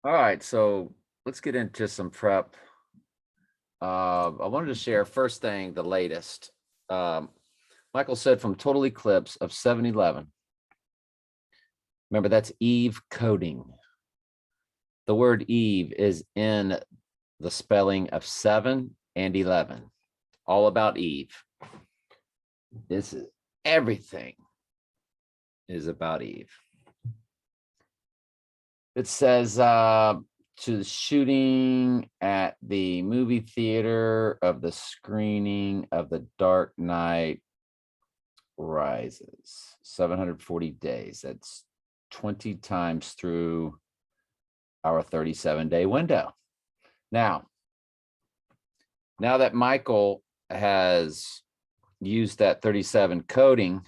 All right, so let's get into some prep. I wanted to share first thing, the latest. Um, Michael said from Total Eclipse of 7-11. Remember, that's Eve coding. The word Eve is in the spelling of 7 and 11. All about Eve. This is everything is about Eve. It says to the shooting at the movie theater of the screening of The Dark Knight Rises, 740 days. That's 20 times through our 37-day window. Now that Michael has used that 37 coding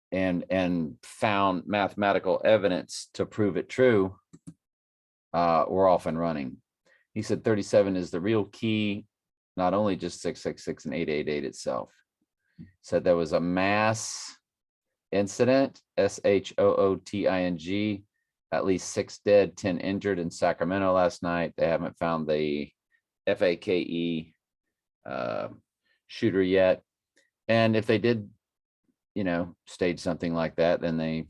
and found mathematical evidence to prove it true, we're off and running. He said 37 is the real key, not only just 666 and 888 itself. Said there was a mass incident, SHOOTING, at least 6 dead, 10 injured in Sacramento last night. They haven't found the FAKE shooter yet. And if they did, stage something like that, then they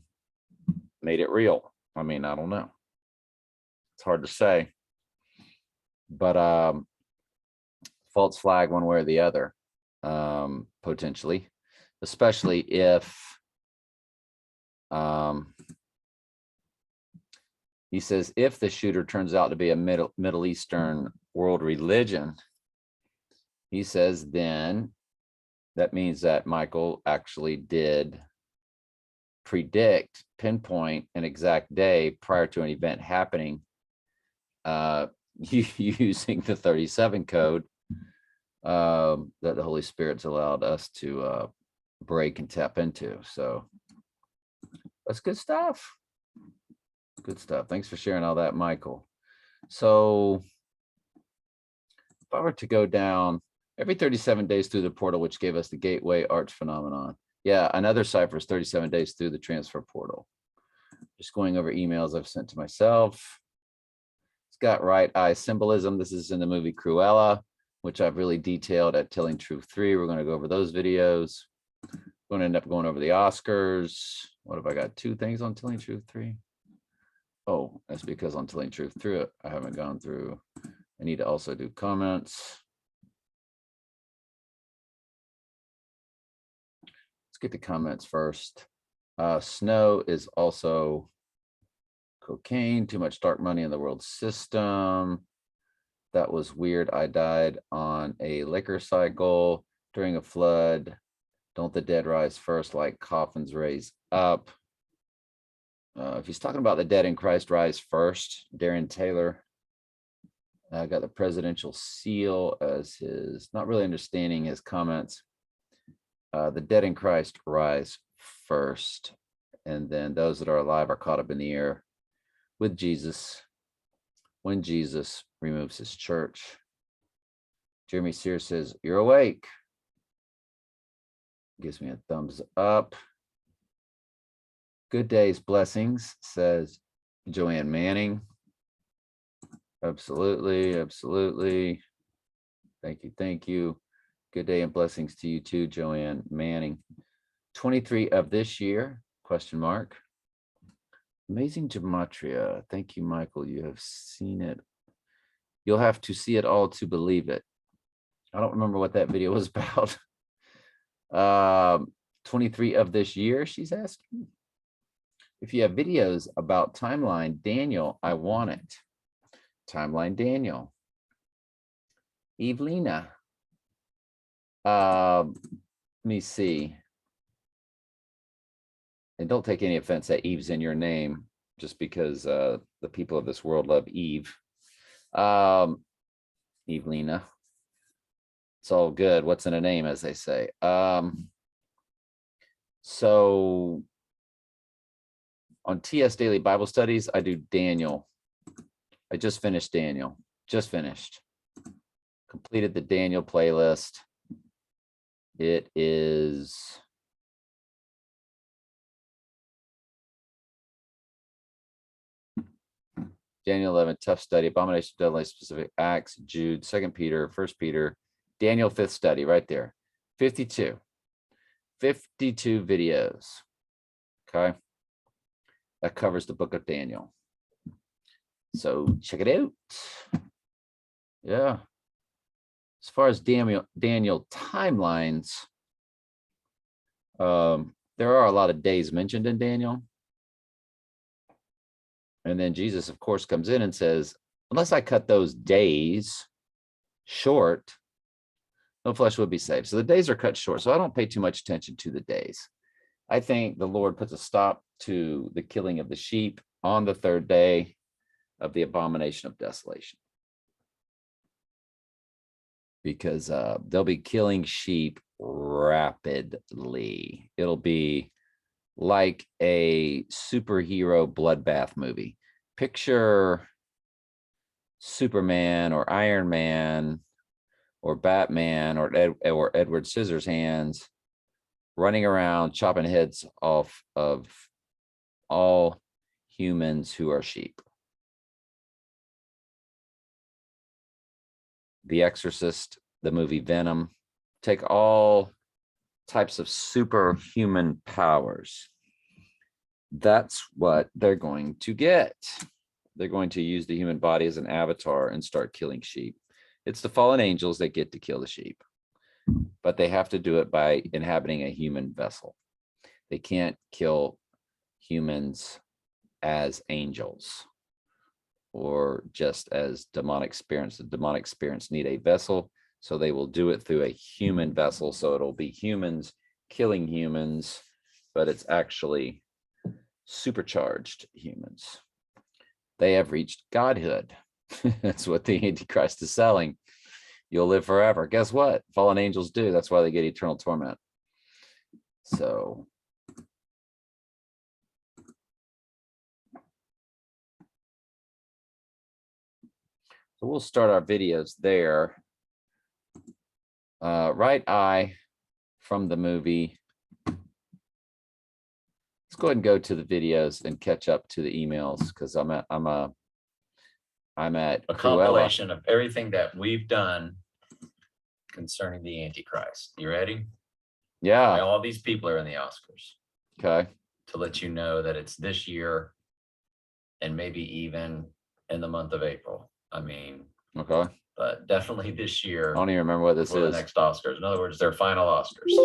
made it real. I mean, I don't know. It's hard to say. But false flag one way or the other, potentially, especially if he says if the shooter turns out to be a Middle Eastern world religion, he says then that means that Michael actually did pinpoint an exact day prior to an event happening, using the 37 code that the Holy Spirit's allowed us to break and tap into. So that's good stuff. Good stuff. Thanks for sharing all that, Michael. So if I were to go down every 37 days through the portal, which gave us the gateway arch phenomenon. Yeah, another cipher is 37 days through the transfer portal. Just going over emails I've sent to myself. It's got right eye symbolism. This is in the movie Cruella, which I've really detailed at Telling Truth 3. We're going to go over those videos. We're going to end up going over the Oscars. What have I got? 2 things on Telling Truth 3? Oh, that's because on Telling Truth 3, I haven't gone through. I need to also do comments. Let's get the comments first. Snow is also cocaine, too much dark money in the world system. That was weird. I died on a liquor cycle during a flood. Don't the dead rise first like coffins raise up? If he's talking about the dead in Christ rise first, Darren Taylor got the presidential seal as his, not really understanding his comments. The dead in Christ rise first, and then those that are alive are caught up in the air with Jesus when Jesus removes his church. Jeremy Sears says, "You're awake." Gives me a thumbs up. Good days, blessings, says Joanne Manning. Absolutely, absolutely. Thank you. Good day and blessings to you too, Joanne Manning. 23 of this year, question mark. Amazing gematria. Thank you, Michael. You have seen it. You'll have to see it all to believe it. I don't remember what that video was about. 23 of this year, she's asking. If you have videos about timeline, Daniel, I want it. Timeline Daniel. Evelina. Let me see. And don't take any offense that Eve's in your name, just because the people of this world love Eve. Evelina. It's all good. What's in a name, as they say. So on TS Daily Bible Studies, I do Daniel. I just finished Daniel. Just finished. Completed the Daniel playlist. It is Daniel 11, tough study, abomination, deadly, specific, Acts, Jude, 2 Peter, 1 Peter, Daniel, 5th study, right there. 52 videos. Okay. That covers the book of Daniel. So check it out. Yeah. As far as Daniel timelines, there are a lot of days mentioned in Daniel. And then Jesus, of course, comes in and says, unless I cut those days short, no flesh would be saved. So the days are cut short. So I don't pay too much attention to the days. I think the Lord puts a stop to the killing of the sheep on the 3rd day of the abomination of desolation. Because they'll be killing sheep rapidly. It'll be like a superhero bloodbath movie. Picture Superman or Iron Man or Batman or Edward Scissorhands running around chopping heads off of all humans who are sheep. The Exorcist, the movie Venom, take all types of superhuman powers. That's what they're going to get. They're going to use the human body as an avatar and start killing sheep. It's the fallen angels that get to kill the sheep, but they have to do it by inhabiting a human vessel. They can't kill humans as angels or just as demonic spirits. The demonic spirits need a vessel, so they will do it through a human vessel. So it'll be humans killing humans, but it's actually supercharged humans. They have reached godhood. That's what the Antichrist is selling. You'll live forever. Guess what? Fallen angels do. That's why they get eternal torment. So we'll start our videos there. Right eye from the movie. Let's go ahead and go to the videos and catch up to the emails because I'm at a compilation of everything that we've done concerning the Antichrist. You ready? Yeah. Why all these people are in the Oscars. Okay. To let you know that it's this year and maybe even in the month of April. I mean, okay. But definitely this year. I don't even remember what this is. The next Oscars. In other words, their final Oscars.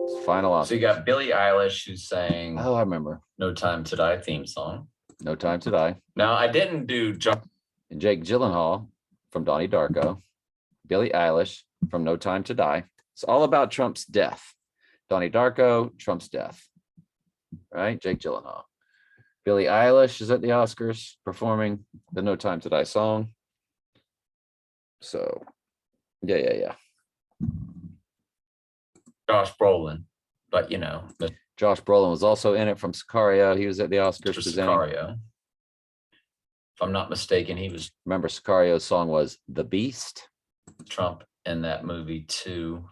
It's final Oscars. So you got Billie Eilish who's sang I remember. No Time to Die theme song. No Time to Die. Now I didn't do and Jake Gyllenhaal from Donnie Darko. Billie Eilish from No Time to Die. It's all about Trump's death. Donnie Darko, Trump's death. Right? Jake Gyllenhaal. Billie Eilish is at the Oscars performing the No Time to Die song. So, yeah. Josh Brolin, but you know. Josh Brolin was also in it from Sicario. He was at the Oscars presenting. Sicario. If I'm not mistaken, he was. Remember, Sicario's song was "The Beast." Trump in that movie too.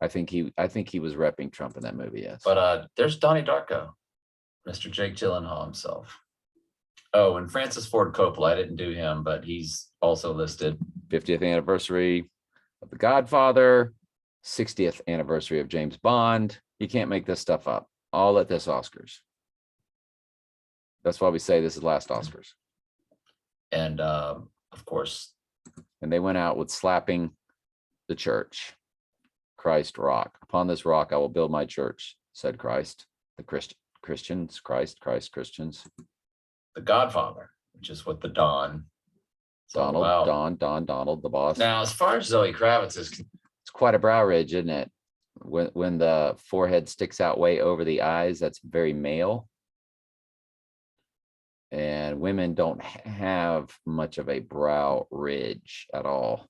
I think he was repping Trump in that movie. Yes. But there's Donnie Darko, Mr. Jake Gyllenhaal himself. Oh, and Francis Ford Coppola. I didn't do him, but he's also listed. 50th anniversary of The Godfather, 60th anniversary of James Bond. You can't make this stuff up. All at this Oscars. That's why we say this is last Oscars. And of course. And they went out with slapping the church. Christ rock. Upon this rock I will build my church, said Christ. The Christians, Christians. The Godfather, which is what the Don. Donald, the boss. Now, as far as Zoe Kravitz is, it's quite a brow ridge, isn't it? When the forehead sticks out way over the eyes, that's very male. And women don't have much of a brow ridge at all.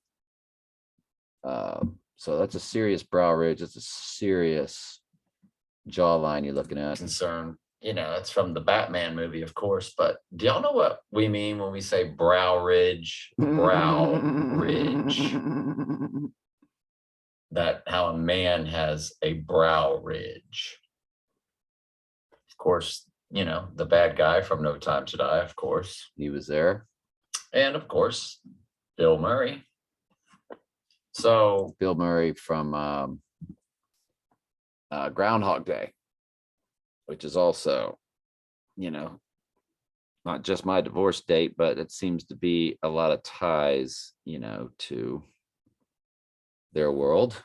So that's a serious brow ridge. It's a serious jawline you're looking at. Concern, you know, it's from the Batman movie, of course. But do y'all know what we mean when we say brow ridge? Brow ridge. That how a man has a brow ridge. Of course, you know, the bad guy from No Time to Die, of course. He was there. And of course, Bill Murray. So Bill Murray from Groundhog Day, which is also, you know, not just my divorce date, but it seems to be a lot of ties, you know, to their world.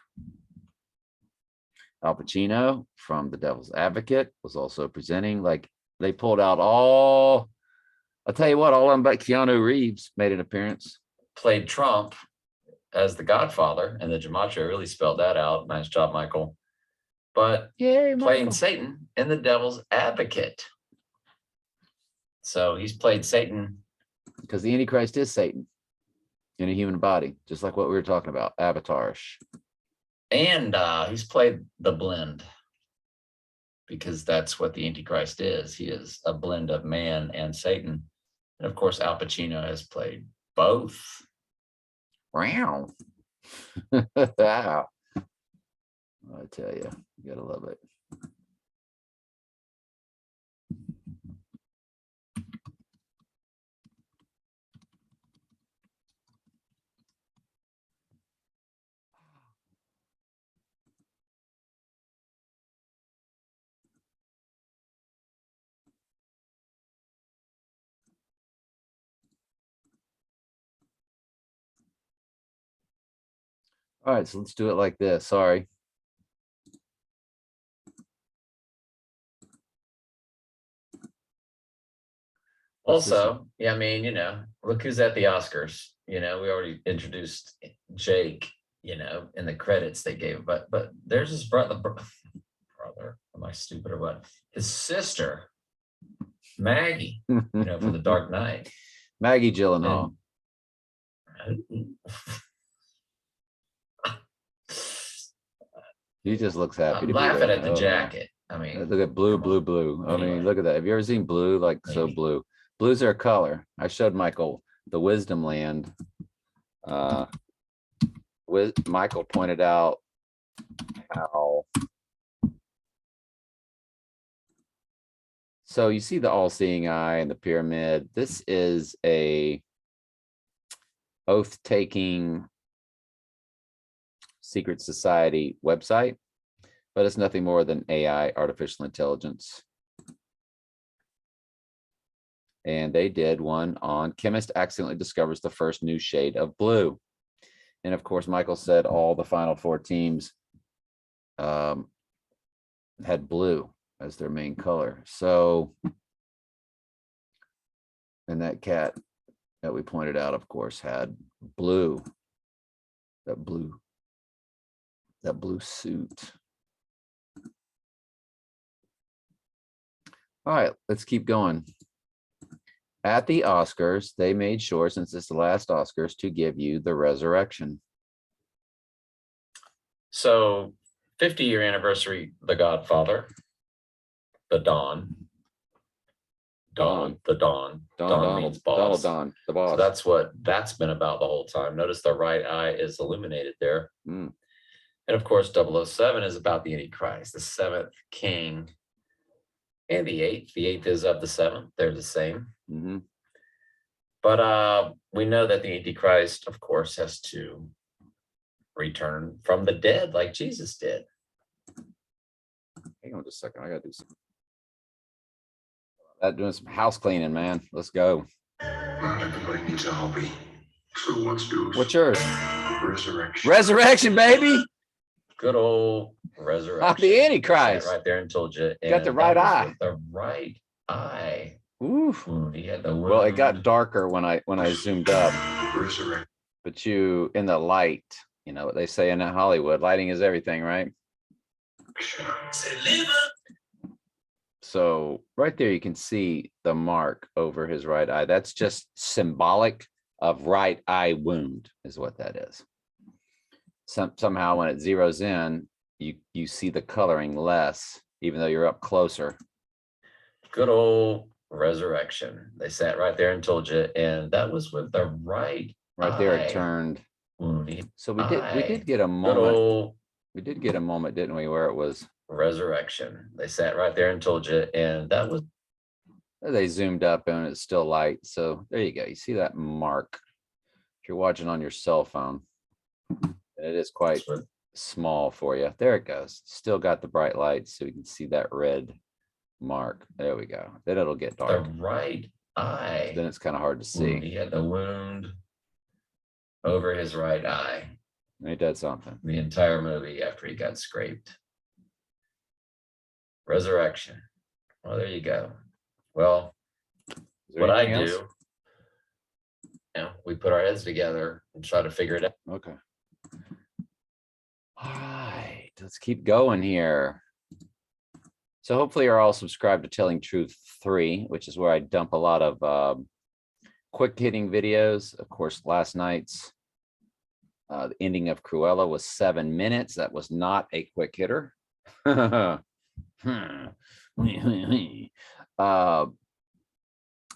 Al Pacino from The Devil's Advocate was also presenting. Like, they pulled out all, I'll tell you what, all of them but Keanu Reeves made an appearance. played Trump as the Godfather, and the gematria really spelled that out. Nice job, Michael. But Yay, playing Michael. Satan in The Devil's Advocate. So he's played Satan. Because the Antichrist is Satan in a human body, just like what we were talking about, avatarish. And he's played the blend, because that's what the Antichrist is. He is a blend of man and Satan. And of course, Al Pacino has played both. Wow. Wow. I tell you, you gotta love it. All right, so let's do it like this. Sorry. Also, yeah, I mean, you know, look who's at the Oscars. You know, we already introduced Jake, you know, in the credits they gave, but there's his brother. Am I stupid or what? His sister, Maggie, you know, for The Dark Knight. Maggie Gyllenhaal. He just looks happy I'm to be laughing there. at the Oh, jacket. I mean, look at blue, come blue, on. blue. I Anyway. mean, look at that. Have you ever seen blue? Like, so Maybe. blue. Blues are a color. I showed Michael the Wisdom Land. Michael pointed out how. So you see the all-seeing eye and the pyramid. This is a oath-taking secret society website, but it's nothing more than AI, artificial intelligence. And they did one on chemist accidentally discovers the first new shade of blue. And of course, Michael said all the final four teams had blue as their main color. So, and that cat that we pointed out, of course, had blue, that blue suit. All right, let's keep going. At the Oscars, they made sure, since it's the last Oscars, to give you the resurrection. So 50-year anniversary, The Godfather, The Dawn. Dawn means boss. Don, the boss. So that's what that's been about the whole time. Notice the right eye is illuminated there. Mm. And of course, 007 is about the Antichrist, the seventh king, and the eighth. The eighth is of the seventh. They're the same. Mm-hmm. But we know that the Antichrist, of course, has to return from the dead like Jesus did. Hang on just a second. I gotta do something. Doing some house cleaning, man. Let's go. Everybody needs a hobby. So what's yours? What's yours? Resurrection. Resurrection, baby. Good old resurrection. The Antichrist. Right there and told you. Got the right eye. The right eye. Oof. He had the Well, it got darker when I zoomed up. Resurrection. But you, in the light, you know what they say in Hollywood, lighting is everything, right? So right there, you can see the mark over his right eye. That's just symbolic of right eye wound is what that is. Somehow when it zeroes in, you see the coloring less, even though you're up closer. Good old resurrection. They sat right there and told you, and that was with the right there eye. it turned. Wounded So we did get a Good moment. old We did get a moment, didn't we, where it was resurrection. They sat right there and told you, and that was They zoomed up and it's still light. So there you go. You see that mark. If you're watching on your cell phone, it is quite small for you. There it goes. Still got the bright lights, so you can see that red mark. There we go. Then it'll get The dark. right eye. Then it's kind of hard to see. He had the wound over his right eye. Ain't that something? The entire movie after he got scraped. Resurrection. Well, there you go. Well, Is there what I anything do, else? we put our heads together and try to figure it out. Okay. All right, let's keep going here. So hopefully you're all subscribed to Telling Truth 3, which is where I dump a lot of quick hitting videos. Of course, last night's the ending of Cruella was 7 minutes. That was not a quick hitter.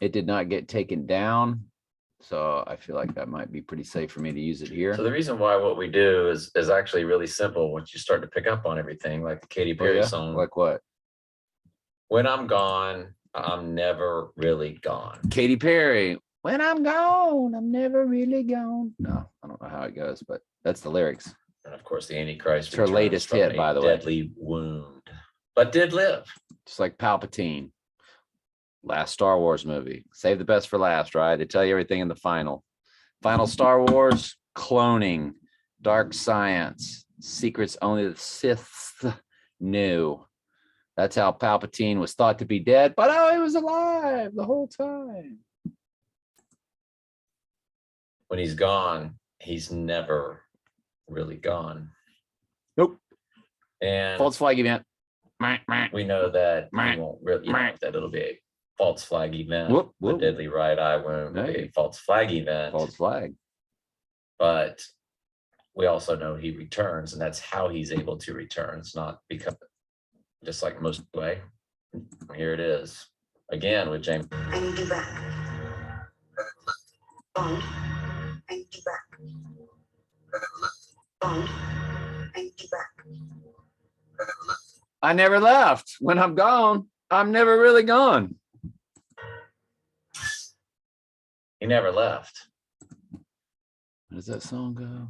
It did not get taken down. So I feel like that might be pretty safe for me to use it here. So the reason why what we do is actually really simple once you start to pick up on everything, like the Katy Perry song. Like what? When I'm gone, I'm never really gone. Katy Perry. When I'm gone, I'm never really gone. No, I don't know how it goes, but that's the lyrics. And of course, the Antichrist. It's her returns latest from hit, a by the way. deadly wound, but did live. Just like Palpatine. Last Star Wars movie. Save the best for last, right? They tell you everything in the final. Final Star Wars, cloning, dark science, secrets only the Sith knew. That's how Palpatine was thought to be dead, but oh, he was alive the whole time. When he's gone, he's never really gone. Nope. And False flag event. we know that he won't really, that it'll be a false flag event. Whoop, The whoop. deadly right eye wound will be Hey. a false flag event. False flag. But we also know he returns, and that's how he's able to return. It's not because, just like most way. Here it is again with James. I need you back. Bond, I need you back. Bond, I need you back. I never left. When I'm gone, I'm never really gone. He never left. How does that song go?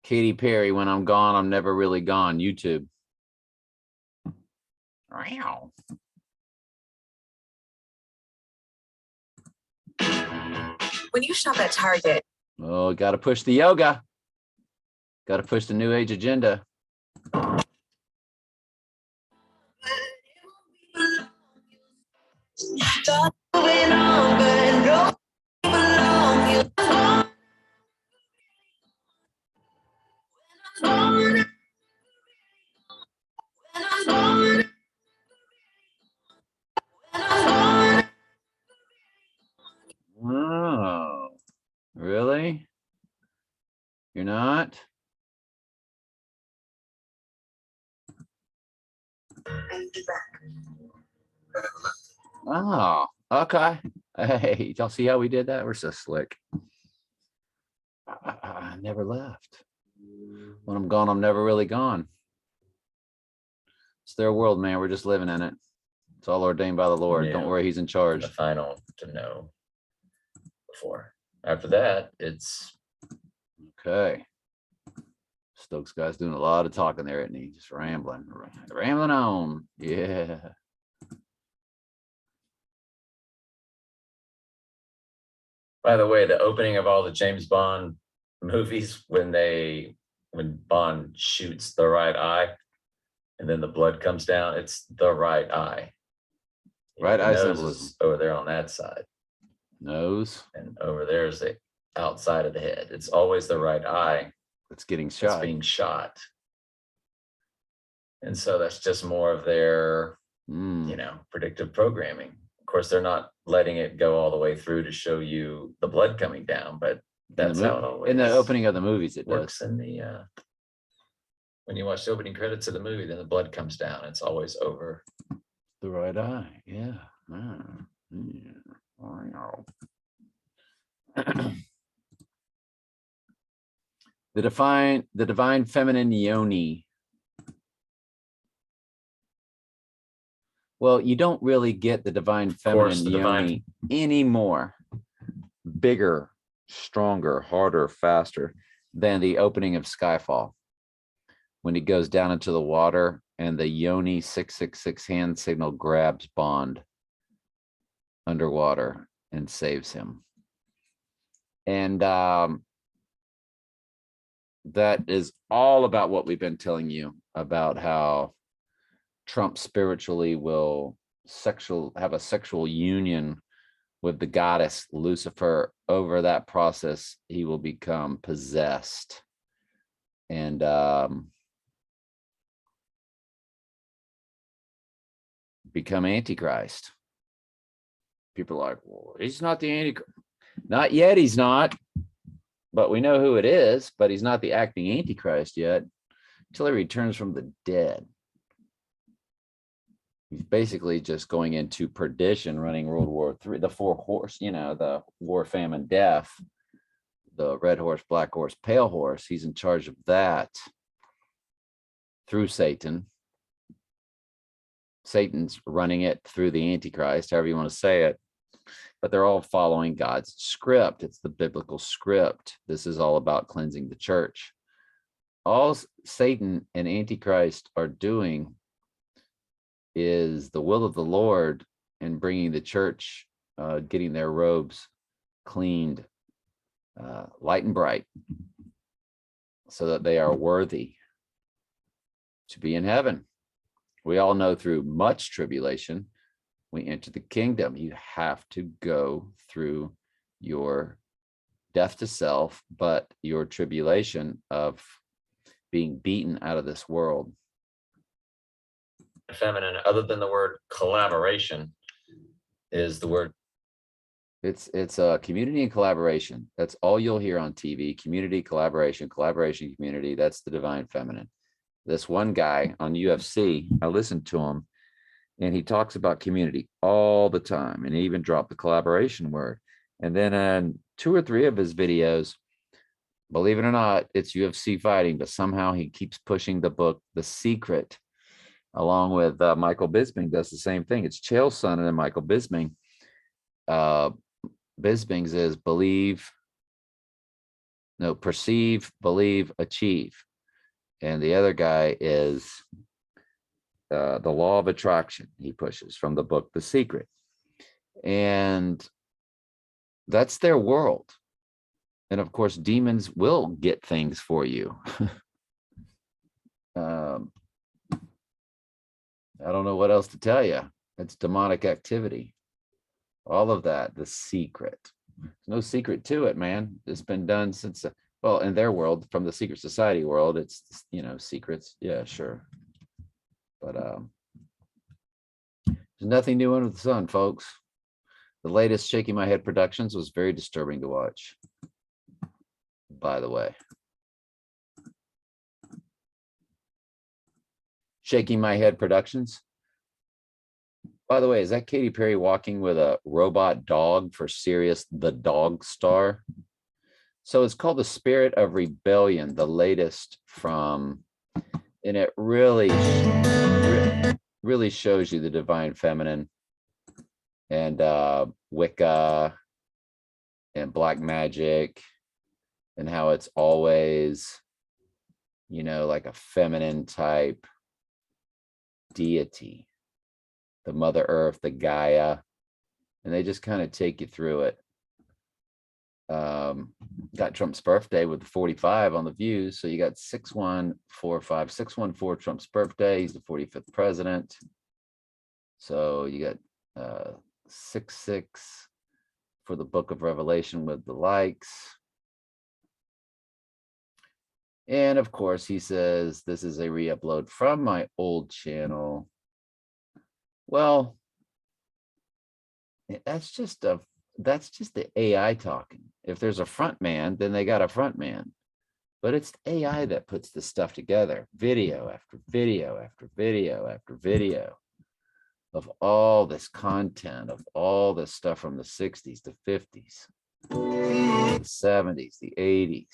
Katy Perry, when I'm gone, I'm never really gone. YouTube. Wow. When you shop at Target, Oh, got to push the yoga. Got to push the new age agenda. Oh, really? You're not? I need you back. Oh, okay. Hey, y'all see how we did that? We're so slick. I never left. When I'm gone, I'm never really gone. It's their world, man. We're just living in it. It's all ordained by the Lord. Don't Yeah. worry, he's in charge. The final to know before. After that, it's Okay. Stokes guy's doing a lot of talking there, isn't he? Just rambling on. Yeah. by the way, the opening of all the James Bond movies when Bond shoots the right eye and then the blood comes down, it's the right eye. Right The eye nose symbolism. is over there on that side, Nose. and over there is the outside of the head. It's always the right eye That's getting that's shot. being shot. And so that's just more of their, predictive programming. Of course, they're not letting it go all the way through to show you the blood coming down, but that's how it always In the opening of the movies, it does. works. In the when you watch the opening credits of the movie, then the blood comes down. It's always over. The right eye. Yeah. Yeah. I know. The divine feminine yoni. Well, you don't really get the divine feminine the divine- yoni anymore. Bigger, stronger, harder, faster than the opening of Skyfall. When he goes down into the water and the yoni 666 hand signal grabs Bond underwater and saves him. And that is all about what we've been telling you about how Trump spiritually will have a sexual union with the goddess Lucifer. Over that process, he will become possessed and become Antichrist. People are like, well, he's not the Antichrist. Not yet, he's not. But we know who it is, but he's not the acting Antichrist yet until he returns from the dead. He's basically just going into perdition, running World War III, the four horse, the war, famine, death, the red horse, black horse, pale horse. He's in charge of that through Satan. Satan's running it through the Antichrist, however you want to say it. But they're all following God's script. It's the biblical script. This is all about cleansing the church. All Satan and Antichrist are doing is the will of the Lord and bringing the church, getting their robes cleaned, light and bright, so that they are worthy to be in heaven. We all know through much tribulation, we enter the kingdom. You have to go through your death to self, but your tribulation of being beaten out of this world. Feminine, other than the word collaboration, is the word. It's a community and collaboration. That's all you'll hear on TV. Community, collaboration, community. That's the divine feminine. This one guy on UFC, I listened to him, and he talks about community all the time. And he even dropped the collaboration word. And then in 2 or 3 of his videos, believe it or not, it's UFC fighting, but somehow he keeps pushing the book, The Secret, along with Michael Bisping does the same thing. It's Chael's son and then Michael Bisping. Bisping's is perceive, believe, achieve. And the other guy is the law of attraction. He pushes from the book, The Secret. And that's their world. And of course, demons will get things for you. I don't know what else to tell you. It's demonic activity. All of that, The Secret. There's no secret to it, man. It's been done since, in their world, from the secret society world, it's, secrets. Yeah, sure. But there's nothing new under the sun, folks. The latest Shaking My Head Productions was very disturbing to watch, by the way. Shaking My Head Productions. By the way, is that Katy Perry walking with a robot dog for Sirius the Dog Star? So it's called The Spirit of Rebellion, the latest from, and it really shows you the divine feminine and Wicca and black magic and how it's always, like a feminine type deity, the Mother Earth, the Gaia, and they just kind of take you through it. Got Trump's birthday with the 45 on the views. So you got 6145, 614 Trump's birthday. He's the 45th president. So you got 66 for the Book of Revelation with the likes. And of course, he says, this is a re-upload from my old channel. Well, that's just the AI talking. If there's a front man, then they got a front man. But it's AI that puts this stuff together. Video after video after video after video of all this content, of all this stuff from the 60s, the 50s, the 70s, the 80s.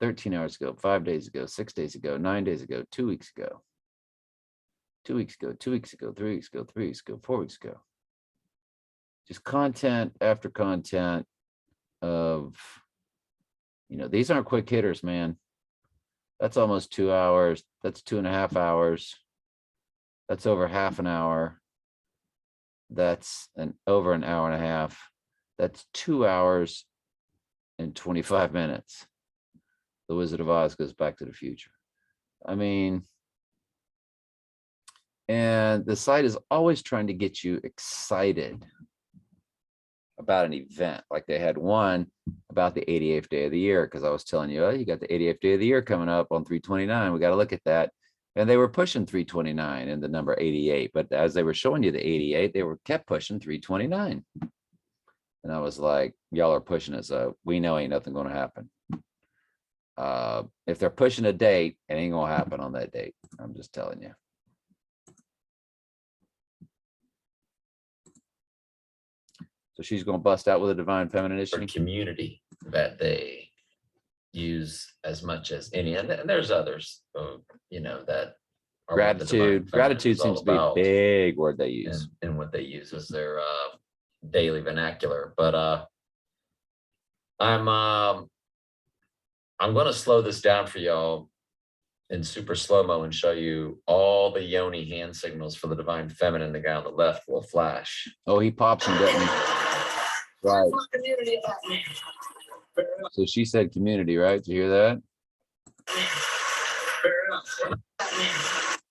13 hours ago, 5 days ago, 6 days ago, 9 days ago, 2 weeks ago. 2 weeks ago, 2 weeks ago, 3 weeks ago, 3 weeks ago, 4 weeks ago. Just content after content of, these aren't quick hitters, man. That's almost 2 hours. That's 2.5 hours. That's over half an hour. That's over an hour and a half. That's 2 hours and 25 minutes. The Wizard of Oz goes Back to the Future. I mean, and the site is always trying to get you excited about an event. Like they had one about the 88th day of the year, because I was telling you, oh, you got the 88th day of the year coming up on 3/29. We got to look at that. And they were pushing 3/29 and the number 88. But as they were showing you the 88, they were kept pushing 3/29. And I was like, y'all are pushing it, so we know ain't nothing going to happen. If they're pushing a date, it ain't going to happen on that date. I'm just telling you. So she's going to bust out with a divine feminine, is For she? community that they use as much as any, and there's others, that are what the divine feminine Gratitude is all seems to be a about, big word they use. and what they use as their daily vernacular. But I'm going to slow this down for y'all in super slow-mo and show you all the yoni hand signals for the divine feminine. The guy on the left will flash. Oh, he pops and doesn't. Right. Community about me. So she said community, right? Did you hear that? Fair enough.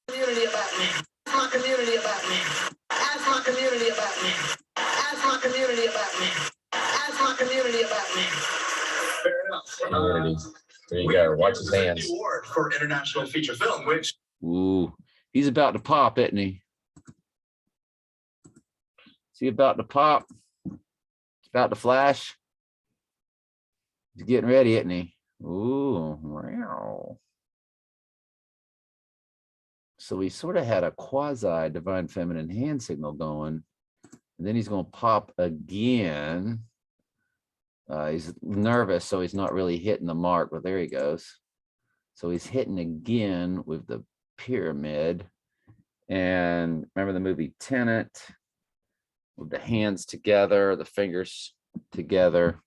Community about me. Ask my community about me. Ask my community about me. Ask my community about me. Ask my community about me. Fair enough. Community. There you go. Watch his hands. The award for international feature film, which Ooh, he's about to pop, isn't he? Is he about to pop? He's about to flash. He's getting ready, isn't he? Ooh, wow. So he sort of had a quasi divine feminine hand signal going, and then he's going to pop again. He's nervous, so he's not really hitting the mark, but there he goes. So he's hitting again with the pyramid. And remember the movie Tenet, with the hands together, the fingers together.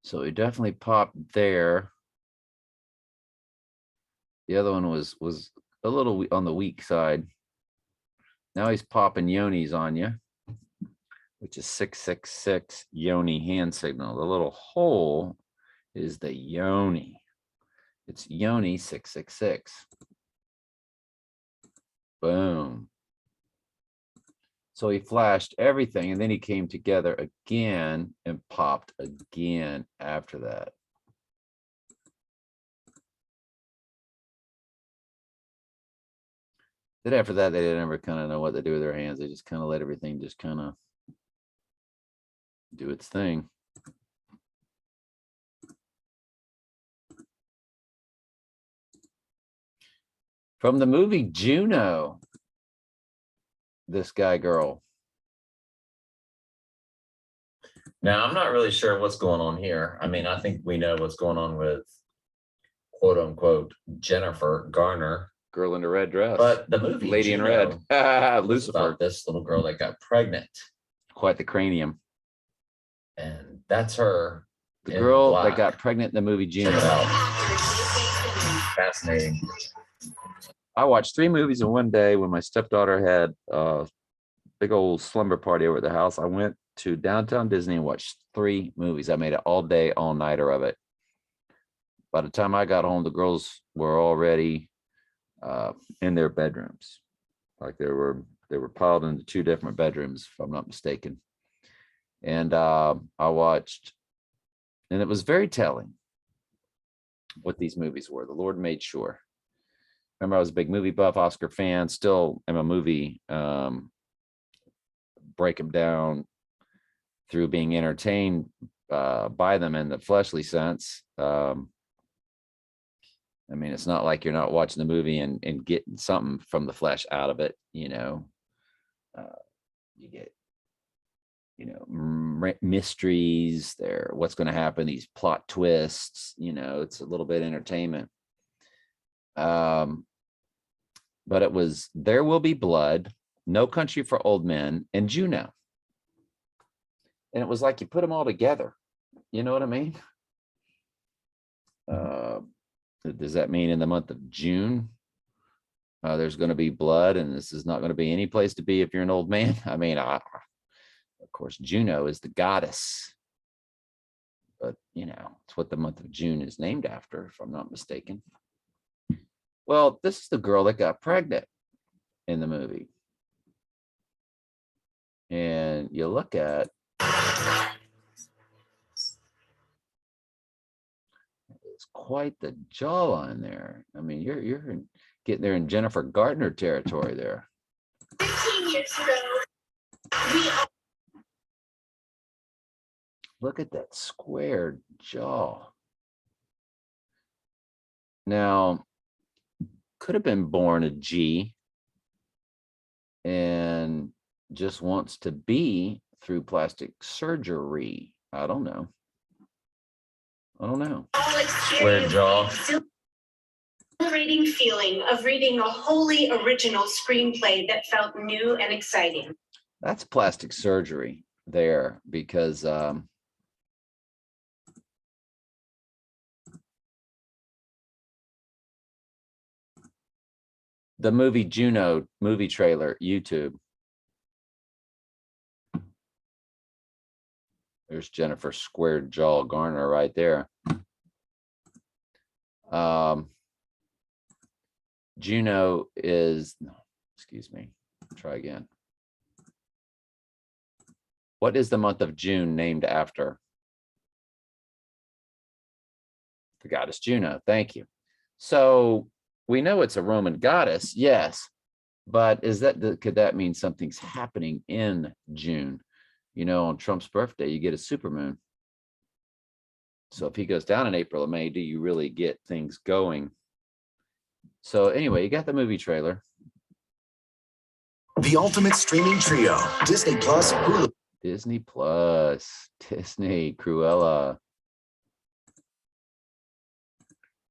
So he definitely popped there. The other one was a little on the weak side. Now he's popping yonis on you, which is 666 yoni hand signal. The little hole is the yoni. It's yoni 666. Boom. So he flashed everything, and then he came together again and popped again after that. Then after that, they didn't ever kind of know what to do with their hands. They just kind of let everything just kind of do its thing. From the movie Juno, this guy girl. Now, I'm not really sure what's going on here. I mean, I think we know what's going on with quote unquote Jennifer Garner. Girl in a red dress. But the movie Lady in Juno red. was Lucifer. about this little girl that got pregnant. Quite the cranium. And that's her. The in girl black. that got pregnant in the movie Check it Juno. out. Fascinating. I watched 3 movies in one day when my stepdaughter had a big old slumber party over at the house. I went to downtown Disney and watched 3 movies. I made it all day, all nighter of it. By the time I got home, the girls were already in their bedrooms. Like they were piled into 2 different bedrooms, if I'm not mistaken. And I watched, and it was very telling what these movies were. The Lord made sure. Remember, I was a big movie buff, Oscar fan, still am a movie, break them down through being entertained by them in the fleshly sense. I mean, it's not like you're not watching the movie and getting something from the flesh out of it, you know. You get, mysteries there, what's going to happen, these plot twists, it's a little bit entertainment. But it was There Will Be Blood, No Country for Old Men, and Juno. And it was like you put them all together. You know what I mean? Does that mean in the month of June, there's going to be blood and this is not going to be any place to be if you're an old man? I mean, of course, Juno is the goddess. But, you know, it's what the month of June is named after, if I'm not mistaken. Well, this is the girl that got pregnant in the movie. And you look at, it's quite the jawline there. I mean, you're getting there in Jennifer Gardner territory there. 15 years ago, Look at that square jaw. Now, could have been born a G and just wants to be through plastic surgery. I don't know. Square jaw. exhilarating feeling of reading a wholly original screenplay that felt new and exciting. That's plastic surgery there because the movie Juno movie trailer, YouTube. There's Jennifer Square Jaw Garner right there. Juno is, no, excuse me, try again. What is the month of June named after? The goddess Juno. Thank you. So we know it's a Roman goddess, yes, but could that mean something's happening in June? You know, on Trump's birthday, you get a supermoon. So if he goes down in April or May, do you really get things going? So anyway, you got the movie trailer. The ultimate streaming trio, Disney Plus, Hulu. Disney Plus, Disney, Cruella,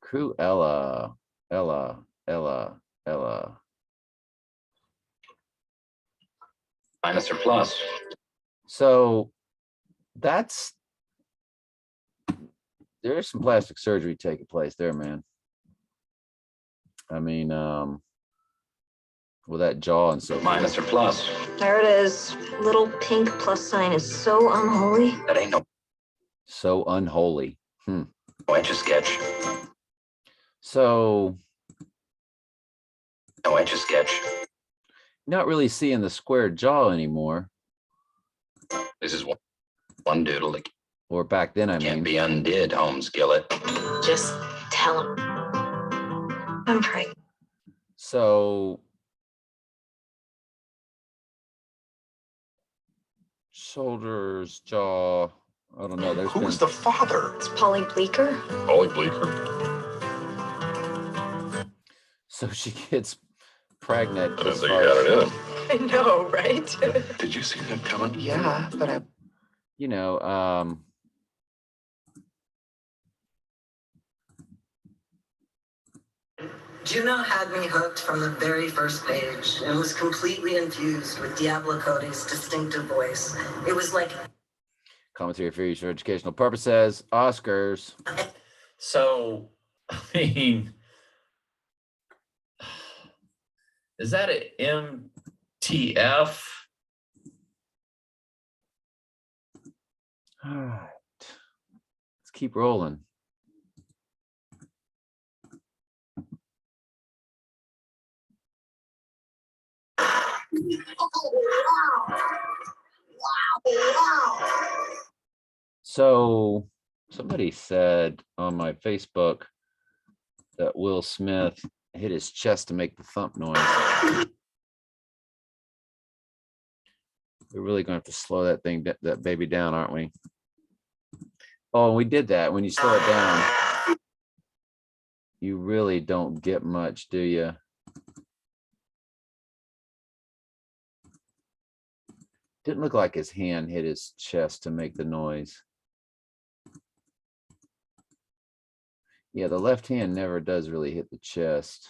Ella. Minus or plus. So there's some plastic surgery taking place there, man. I mean, with that jaw and so Minus or plus. There it is. Little pink plus sign is so unholy. That ain't no so unholy. etch a sketch. So No etch a sketch. not really seeing the square jaw anymore. This is one doodle that Or back then, I can't mean. be undid, Holmes Gillett. Just tell him. I'm pregnant. So shoulders, jaw, I don't know. There's Who's been, the father? It's Polly Bleeker. Polly Bleeker. so she gets pregnant. I didn't as think far you had as- it in. I know, right? Did you see that coming? Yeah, but I. You know, Juno had me hooked from the very first page and was completely infused with Diablo Cody's distinctive voice. It was like commentary for use for educational purposes, Oscars. So, I mean, is that an MTF? All right. Let's keep rolling. So somebody said on my Facebook that Will Smith hit his chest to make the thump noise. We're really going to have to slow that baby down, aren't we? Oh, and we did that. When you slow it down, you really don't get much, do you? Didn't look like his hand hit his chest to make the noise. Yeah, the left hand never does really hit the chest.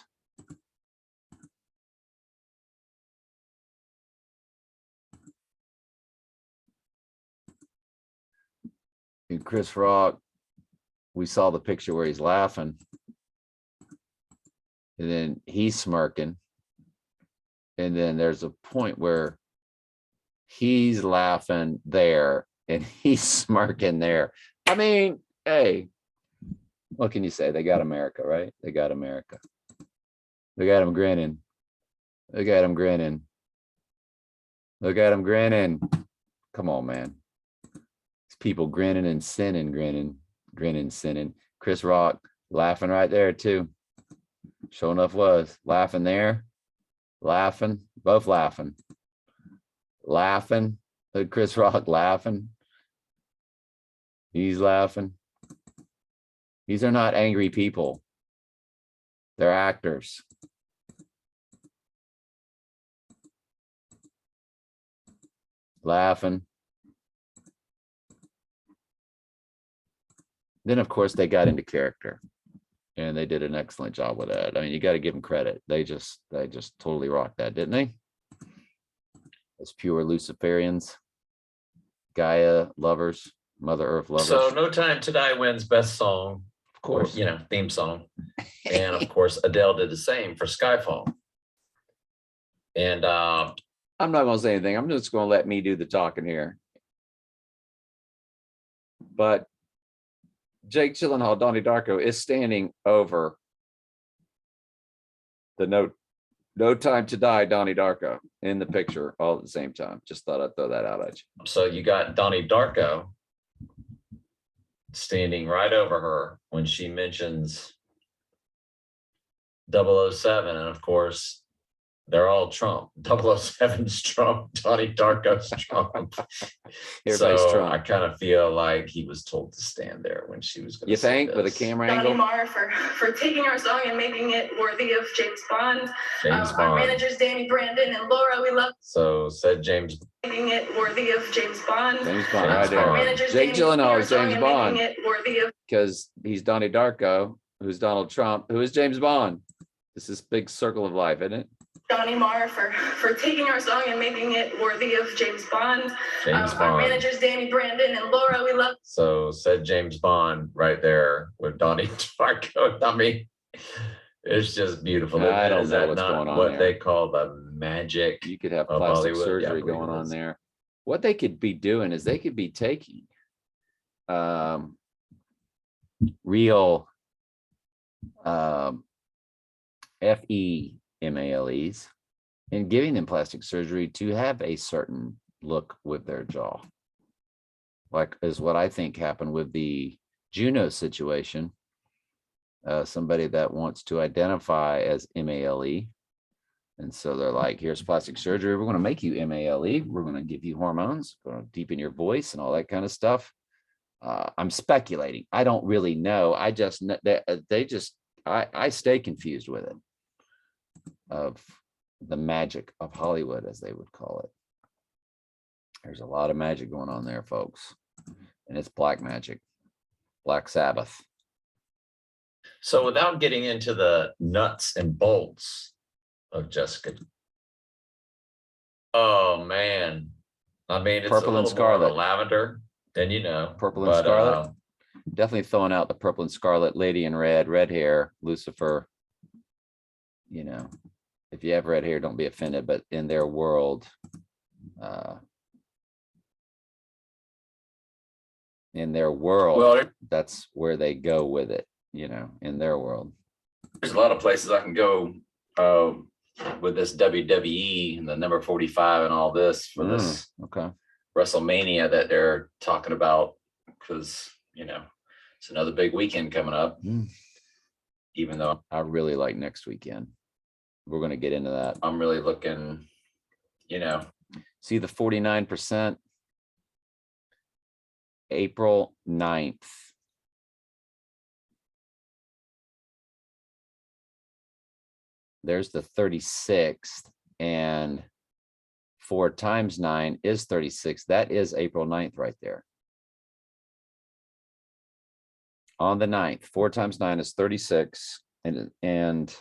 And Chris Rock, we saw the picture where he's laughing. And then he's smirking. And then there's a point where he's laughing there and he's smirking there. I mean, hey, what can you say? They got America, right? They got America. They got him grinning. Look at him grinning. Look at him grinning. Come on, man. These people grinning and sinning, grinning, sinning. Chris Rock laughing right there too. Sure enough was laughing there, laughing, both laughing. Laughing. Look, Chris Rock laughing. He's laughing. These are not angry people. They're actors. Laughing. Then, of course, they got into character, and they did an excellent job with that. I mean, you got to give them credit. They just totally rocked that, didn't they? As pure Luciferians, Gaia lovers, Mother Earth lovers. So No Time to Die wins best song, of course, or, theme song. And of course, Adele did the same for Skyfall. And I'm not going to say anything. I'm just going to let me do the talking here. But Jake Gyllenhaal, Donnie Darko, is standing over the No Time to Die, Donnie Darko, in the picture all at the same time. Just thought I'd throw that out at you. so you got Donnie Darko standing right over her when she mentions 007. And of course, they're all Trump. 007's Trump, Donnie Darko's Trump. Everybody's so Trump. I kind of feel like he was told to stand there when she was going to You think with a camera Donnie angle? Marr for taking our song and making it worthy of James Bond. James Our Bond. managers, Danny Brandon and Laura, we love So said James. making it worthy of James Bond. James Bond, James right there. Bond. Managers, Jake Danny, Gyllenhaal our is song James and Bond making it worthy of because he's Donnie Darko, who's Donald Trump, who is James Bond. This is big circle of life, isn't it? Donnie Marr for taking our song and making it worthy of James Bond. James Our Bond. managers, Danny Brandon and Laura, we love. So said James Bond right there with Donnie Darko. I mean, it's just beautiful. I don't Is know that what's not going on what there. they call the magic? You could have of plastic Hollywood. Yeah, I surgery believe going it on is. there. What they could be doing is they could be taking real FEMALEs and giving them plastic surgery to have a certain look with their jaw. Like is what I think happened with the Juno situation. Somebody that wants to identify as MALE. And so they're like, here's plastic surgery. We're going to make you MALE. We're going to give you hormones, going to deepen your voice and all that kind of stuff. I'm speculating. I don't really know. I just, I stay confused with it, of the magic of Hollywood, as they would call it. There's a lot of magic going on there, folks. And it's black magic, Black Sabbath. So without getting into the nuts and bolts of Jessica. Oh man. I mean, it's Purple a and little more of a scarlet. lavender than Purple and scarlet. Definitely throwing out the purple and scarlet, lady in red, red hair, Lucifer. You know, if you have red hair, don't be offended, but in their world, well, that's where they go with it, you know, in their world. there's a lot of places I can go with this WWE and the number 45 and all this for this Okay. WrestleMania that they're talking about, because, you know, it's another big weekend coming up. Even though I really like next weekend. We're going to get into that. I'm really looking, you know. See the 49%, April 9th. There's the 36th, and 4 times 9 is 36. That is April 9th right there. on the 9th. 4 times 9 is 36. And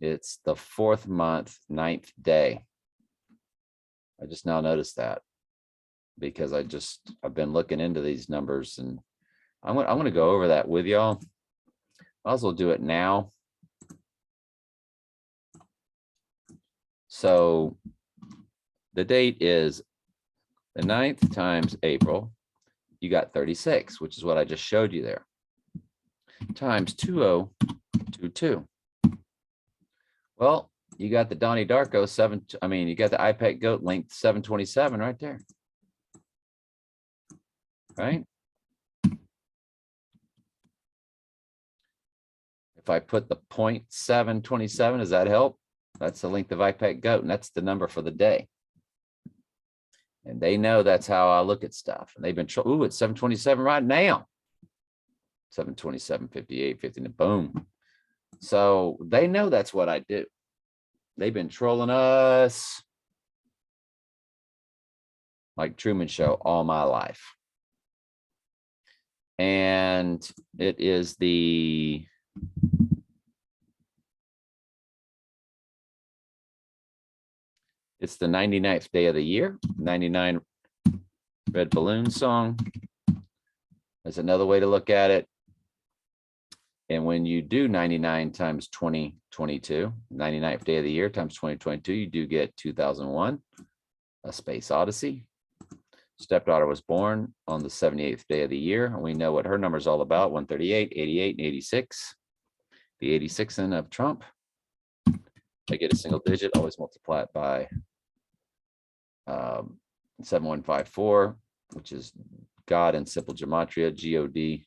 it's the 4th month, 9th day. I just now noticed that because I've been looking into these numbers, and I'm going to go over that with y'all. Might as well do it now. So the date is the 9th times April. You got 36, which is what I just showed you there, times 2022. Well, you got the Donnie Darko you got the iPad goat length 727 right there. Right? If I put the 0.727, does that help? That's the length of iPad goat, and that's the number for the day. And they know that's how I look at stuff. And they've been, ooh, it's 727 right now. 727, 58, 50, boom. So they know that's what I do. They've been trolling us like Truman Show all my life. And it is the it's the 99th day of the year. 99 Red Balloon song. That's another way to look at it. And when you do 99 times 2022, 99th day of the year times 2022, you do get 2001, A Space Odyssey. Stepdaughter was born on the 78th day of the year. And we know what her number is all about, 138, 88, and 86. The 86 in of Trump. I get a single digit, always multiply it by 7154, which is God in simple gematria, God.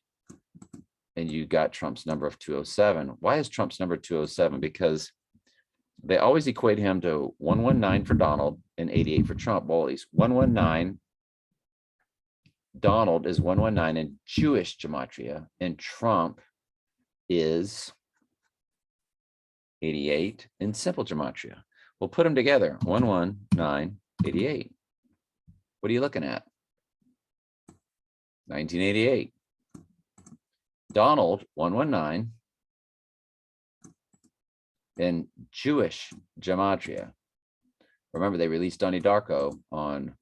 And you got Trump's number of 207. Why is Trump's number 207? Because they always equate him to 119 for Donald and 88 for Trump. Well, he's 119. Donald is 119 in Jewish gematria, and Trump is 88 in simple gematria. We'll put them together, 119, 88. What are you looking at? 1988. Donald, 119, in Jewish gematria. Remember, they released Donnie Darko on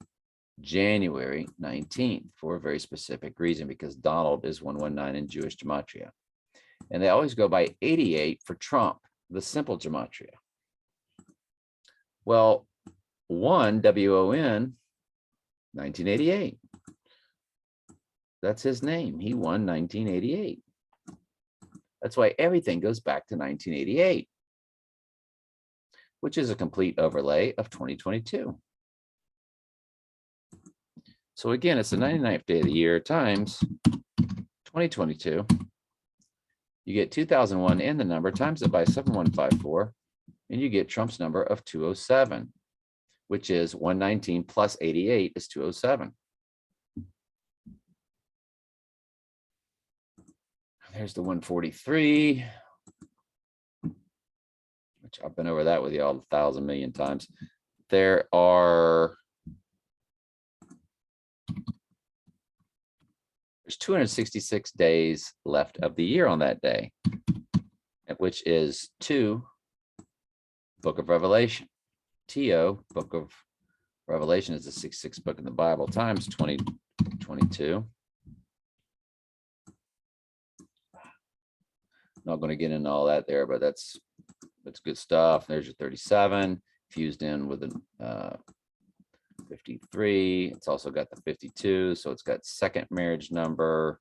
January 19th for a very specific reason, because Donald is 119 in Jewish gematria. And they always go by 88 for Trump, the simple gematria. Well, WON, W-O-N, 1988. That's his name. He won 1988. That's why everything goes back to 1988, which is a complete overlay of 2022. So again, it's the 99th day of the year times 2022. You get 2001 in the number, times it by 7154, and you get Trump's number of 207, which is 119 plus 88 is 207. There's the 143, which I've been over that with y'all 1,000 million times. There's 266 days left of the year on that day, which is 2 Book of Revelation. TO, Book of Revelation, is the 66th book in the Bible, times 2022. Not going to get into all that there, but that's good stuff. There's your 37 fused in with a 53. It's also got the 52, so it's got second marriage number,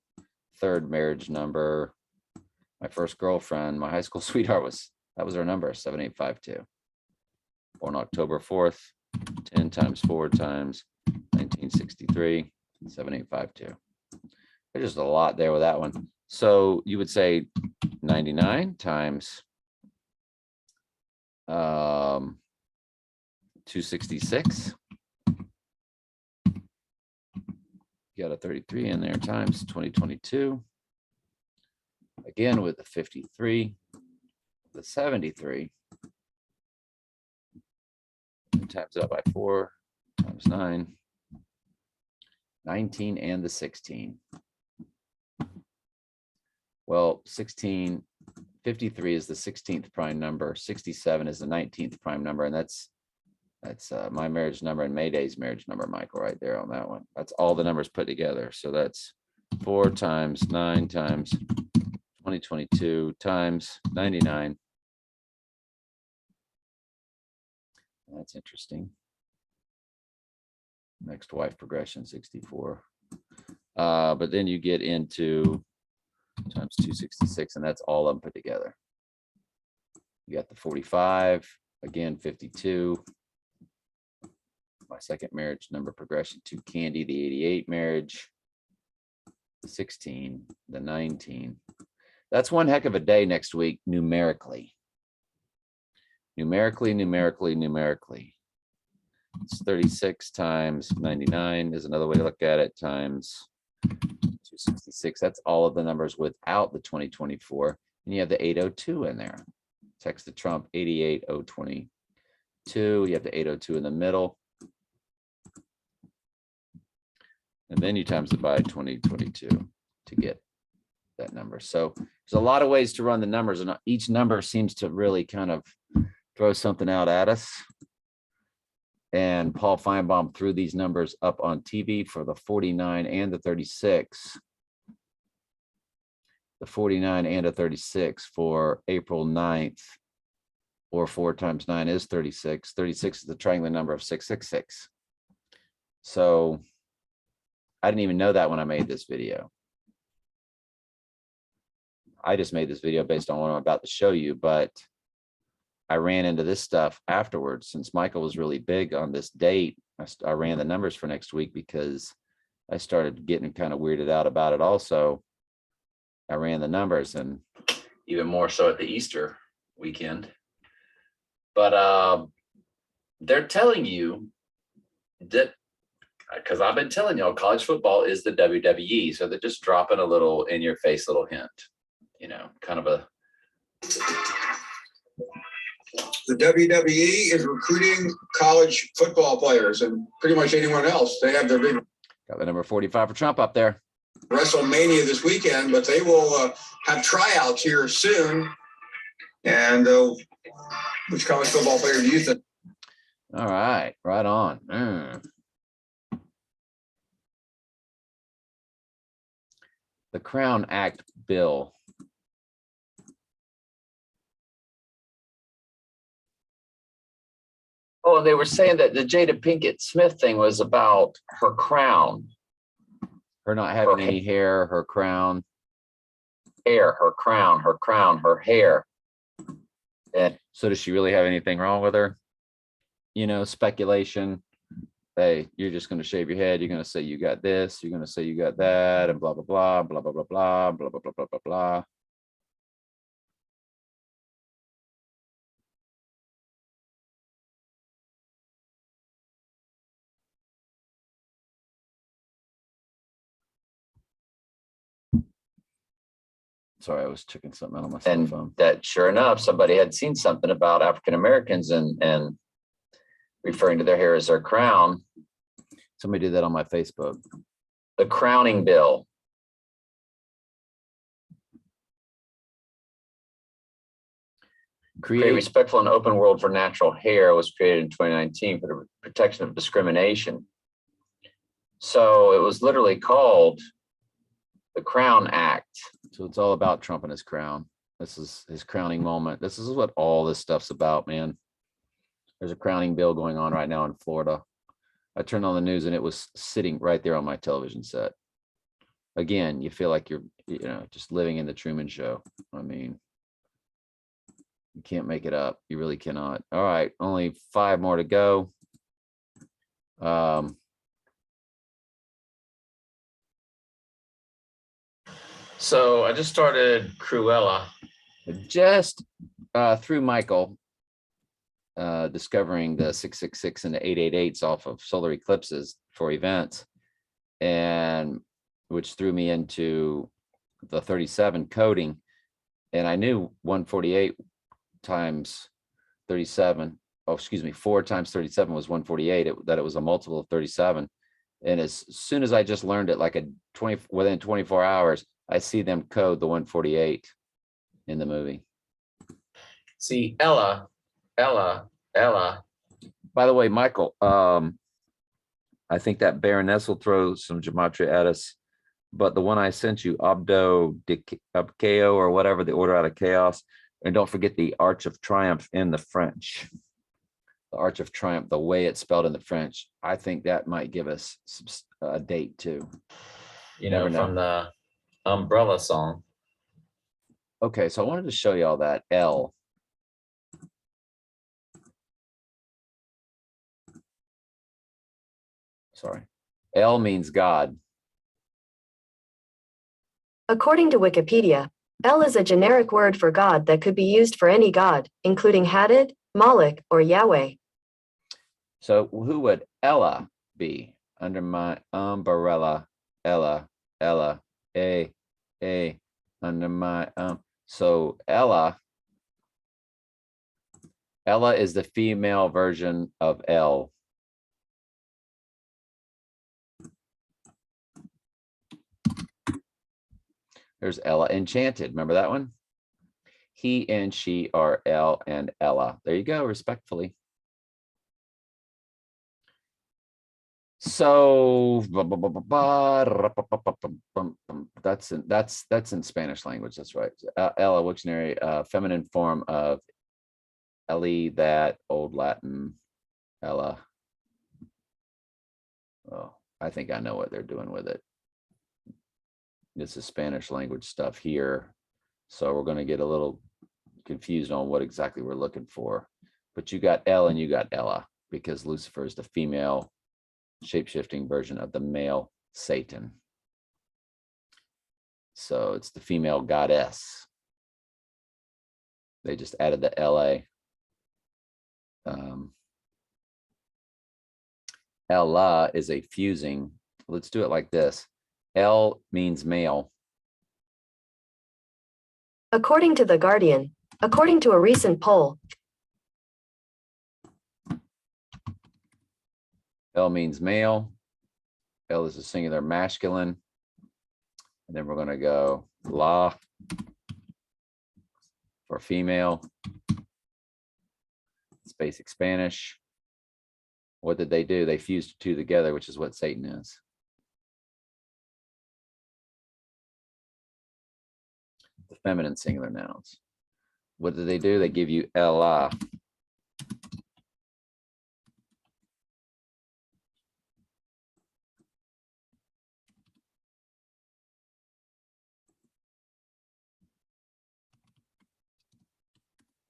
third marriage number. My first girlfriend, my high school sweetheart, that was her number, 7852. Born October 4th, 10 times 4 times 1963, 7852. There's just a lot there with that one. So you would say 99 times 266. You got a 33 in there times 2022. Again with the 53, the 73. And times it up by 4 times 9. 19 and the 16. Well, 53 is the 16th prime number. 67 is the 19th prime number. And that's my marriage number and Mayday's marriage number, Michael, right there on that one. That's all the numbers put together. So that's 4 times 9 times 2022 times 99. That's interesting. Next wife progression, 64. But then you get into times 266, and that's all of them put together. You got the 45, again, 52. My second marriage number progression to Candy, the 88 marriage, the 16, the 19. That's one heck of a day next week, numerically. Numerically. It's 36 times 99 is another way to look at it, times 266. That's all of the numbers without the 2024. And you have the 802 in there. Text to Trump 88022. You have the 802 in the middle. And then you times it by 2022 to get that number. So there's a lot of ways to run the numbers, and each number seems to really kind of throw something out at us. And Paul Feinbaum threw these numbers up on TV for the 49 and the 36. The 49 and a 36 for April 9th, or 4 times 9 is 36. 36 is the triangular number of 666. So I didn't even know that when I made this video. I just made this video based on what I'm about to show you, but I ran into this stuff afterwards. Since Michael was really big on this date, I ran the numbers for next week because I started getting kind of weirded out about it also. I ran the numbers, and even more so at the Easter weekend. But they're telling you that, because I've been telling y'all, college football is the WWE. So they're just dropping a little in your face little hint, you know, kind of a. The WWE is recruiting college football players and pretty much anyone else. They have their big. Got the number 45 for Trump up there. WrestleMania this weekend, but they will have tryouts here soon. And which college football player do you think? All right, right on. The Crown Act bill. Oh, and they were saying that the Jada Pinkett Smith thing was about her crown. Her not having any hair, her crown. Hair, her crown, her hair. And so does she really have anything wrong with her? You know, speculation. Hey, you're just going to shave your head. You're going to say you got this. You're going to say you got that, and blah, blah, blah, blah, blah, blah, blah, blah, blah, blah, blah, blah, blah. Sorry, I was checking something out on my cell phone. And that, sure enough, somebody had seen something about African Americans and referring to their hair as their crown. Somebody did that on my Facebook. The crowning bill. Create respectful and open world for natural hair was created in 2019 for the protection of discrimination. So it was literally called the Crown Act. So it's all about Trump and his crown. This is his crowning moment. This is what all this stuff's about, man. There's a crowning bill going on right now in Florida. I turned on the news and it was sitting right there on my television set. Again, you feel like you're, you know, just living in the Truman Show. I mean, you can't make it up. You really cannot. All right, only 5 more to go. So I just started Cruella, just through Michael, discovering the 666 and the 888s off of solar eclipses for events, and which threw me into the 37 coding. And I knew 148 times 37, oh, excuse me, 4 times 37 was 148, that it was a multiple of 37. And as soon as I just learned it, like within 24 hours, I see them code the 148 in the movie. See, Ella. By the way, Michael, I think that Baroness will throw some gematria at us, but the one I sent you, Abdo Abkeo or whatever, the order out of chaos, and don't forget the Arch of Triumph in the French. The Arch of Triumph, the way it's spelled in the French, I think that might give us a date too. You know, from the Umbrella song. Okay, so I wanted to show you all that L. Sorry. L means God. According to Wikipedia, El is a generic word for God that could be used for any god, including Hadad, Moloch, or Yahweh. So who would Ella be? Under my umbrella, Ella, A, under my So Ella is the female version of L. There's Ella Enchanted. Remember that one? He and she are El and Ella. There you go, respectfully. So that's in Spanish language. That's right. Ella, Wiktionary, feminine form of Ellie, that Old Latin Ella. Oh, I think I know what they're doing with it. This is Spanish language stuff here. So we're going to get a little confused on what exactly we're looking for. But you got El and you got Ella, because Lucifer is the female shape-shifting version of the male Satan. So it's the female goddess. They just added the LA. Ella is a fusing. Let's do it like this. L means male. According to The Guardian, according to a recent poll, L means male. L is a singular masculine. And then we're going to go La for female. It's basic Spanish. What did they do? They fused the two together, which is what Satan is. The feminine singular nouns. What did they do? They give you Ella.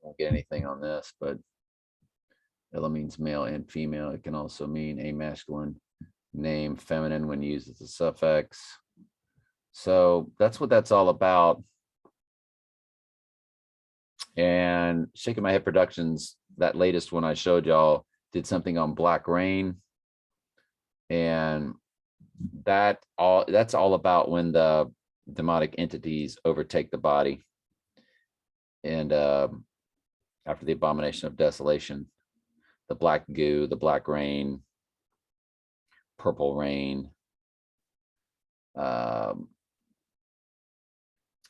Won't get anything on this, but Ella means male and female. It can also mean a masculine name, feminine when used as a suffix. So that's what that's all about. And Shaking My Head Productions, that latest one I showed y'all, did something on Black Rain. And that's all about when the demonic entities overtake the body. And after the abomination of desolation, the black goo, the black rain, purple rain.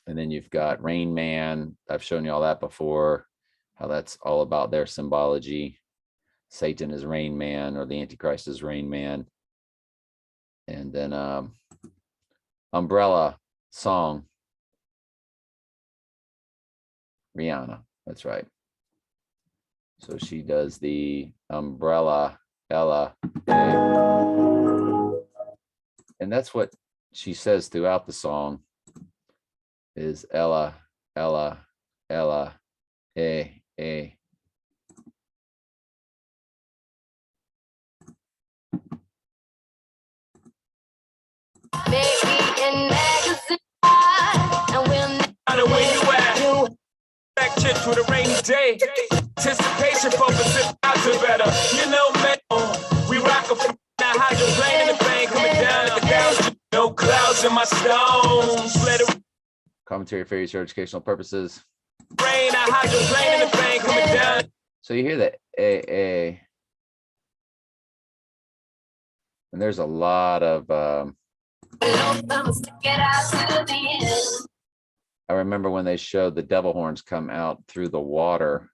And then you've got Rain Man. I've shown you all that before, how that's all about their symbology. Satan is Rain Man, or the Antichrist is Rain Man. And then Umbrella song. Rihanna, that's right. So she does the umbrella, Ella. And that's what she says throughout the song is Ella, Ella, Ella, eh. maybe in magazine, and we'll where you at? Back chips with a rainy day. Anticipation focus out to better. You know, man, we rock a now hydroplane in the bank coming down at the gals. No clouds in my stones. Let it Commentary for your educational purposes. rain. I hydroplane in the bank coming down. So you hear the A. And there's a lot of, I remember when they showed the devil horns come out through the water.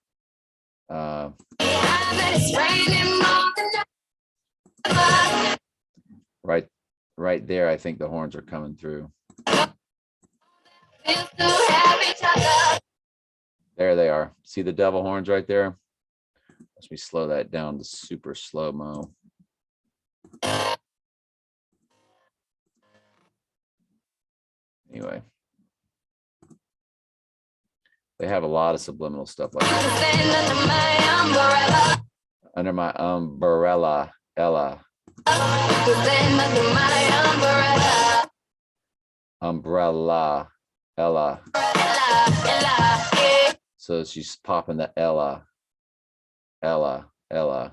Right there, I think the horns are coming through. There they are. See the devil horns right there? Let me slow that down to super slow-mo. Anyway. They have a lot of subliminal stuff like that. Under my umbrella, Ella. Umbrella, Ella. So she's popping the Ella. Ella. Ella.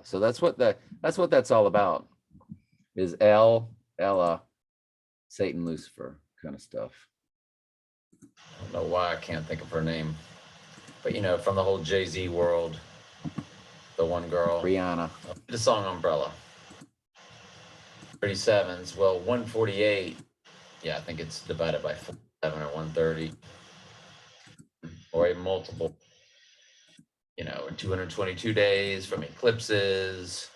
So that's what that's all about. Is Ella, Satan, Lucifer kind of stuff. I don't know why I can't think of her name, but you know, from the whole Jay-Z world, the one girl, Rihanna. The song Umbrella. 37s, well, 148. Yeah, I think it's divided by 47 or 130, or a multiple. You know, 222 days from eclipses.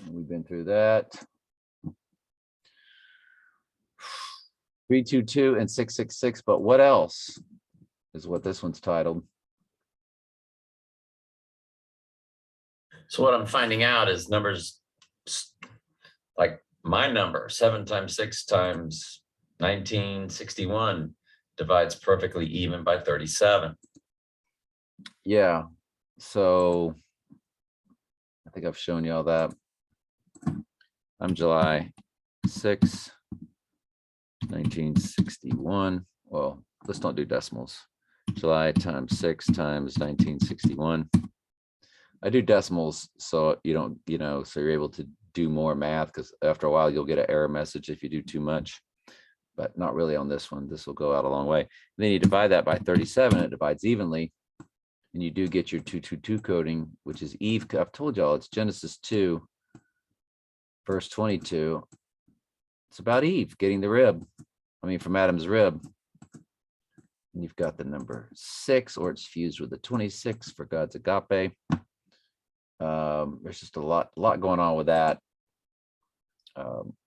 We've been through that. 322 and 666, but what else is what this one's titled? So what I'm finding out is numbers like my number, 7 times 6 times 1961 divides perfectly even by 37. Yeah. So I think I've shown you all that. I'm July 6, 1961. Well, let's not do decimals. July times 6 times 1961. I do decimals so you don't, so you're able to do more math, because after a while you'll get an error message if you do too much, but not really on this one. This will go out a long way. And then you divide that by 37, it divides evenly. And you do get your 222 coding, which is Eve. I've told y'all it's Genesis 2, verse 22. It's about Eve getting the rib. From Adam's rib. And you've got the number 6, or it's fused with the 26 for God's agape. There's just a lot going on with that.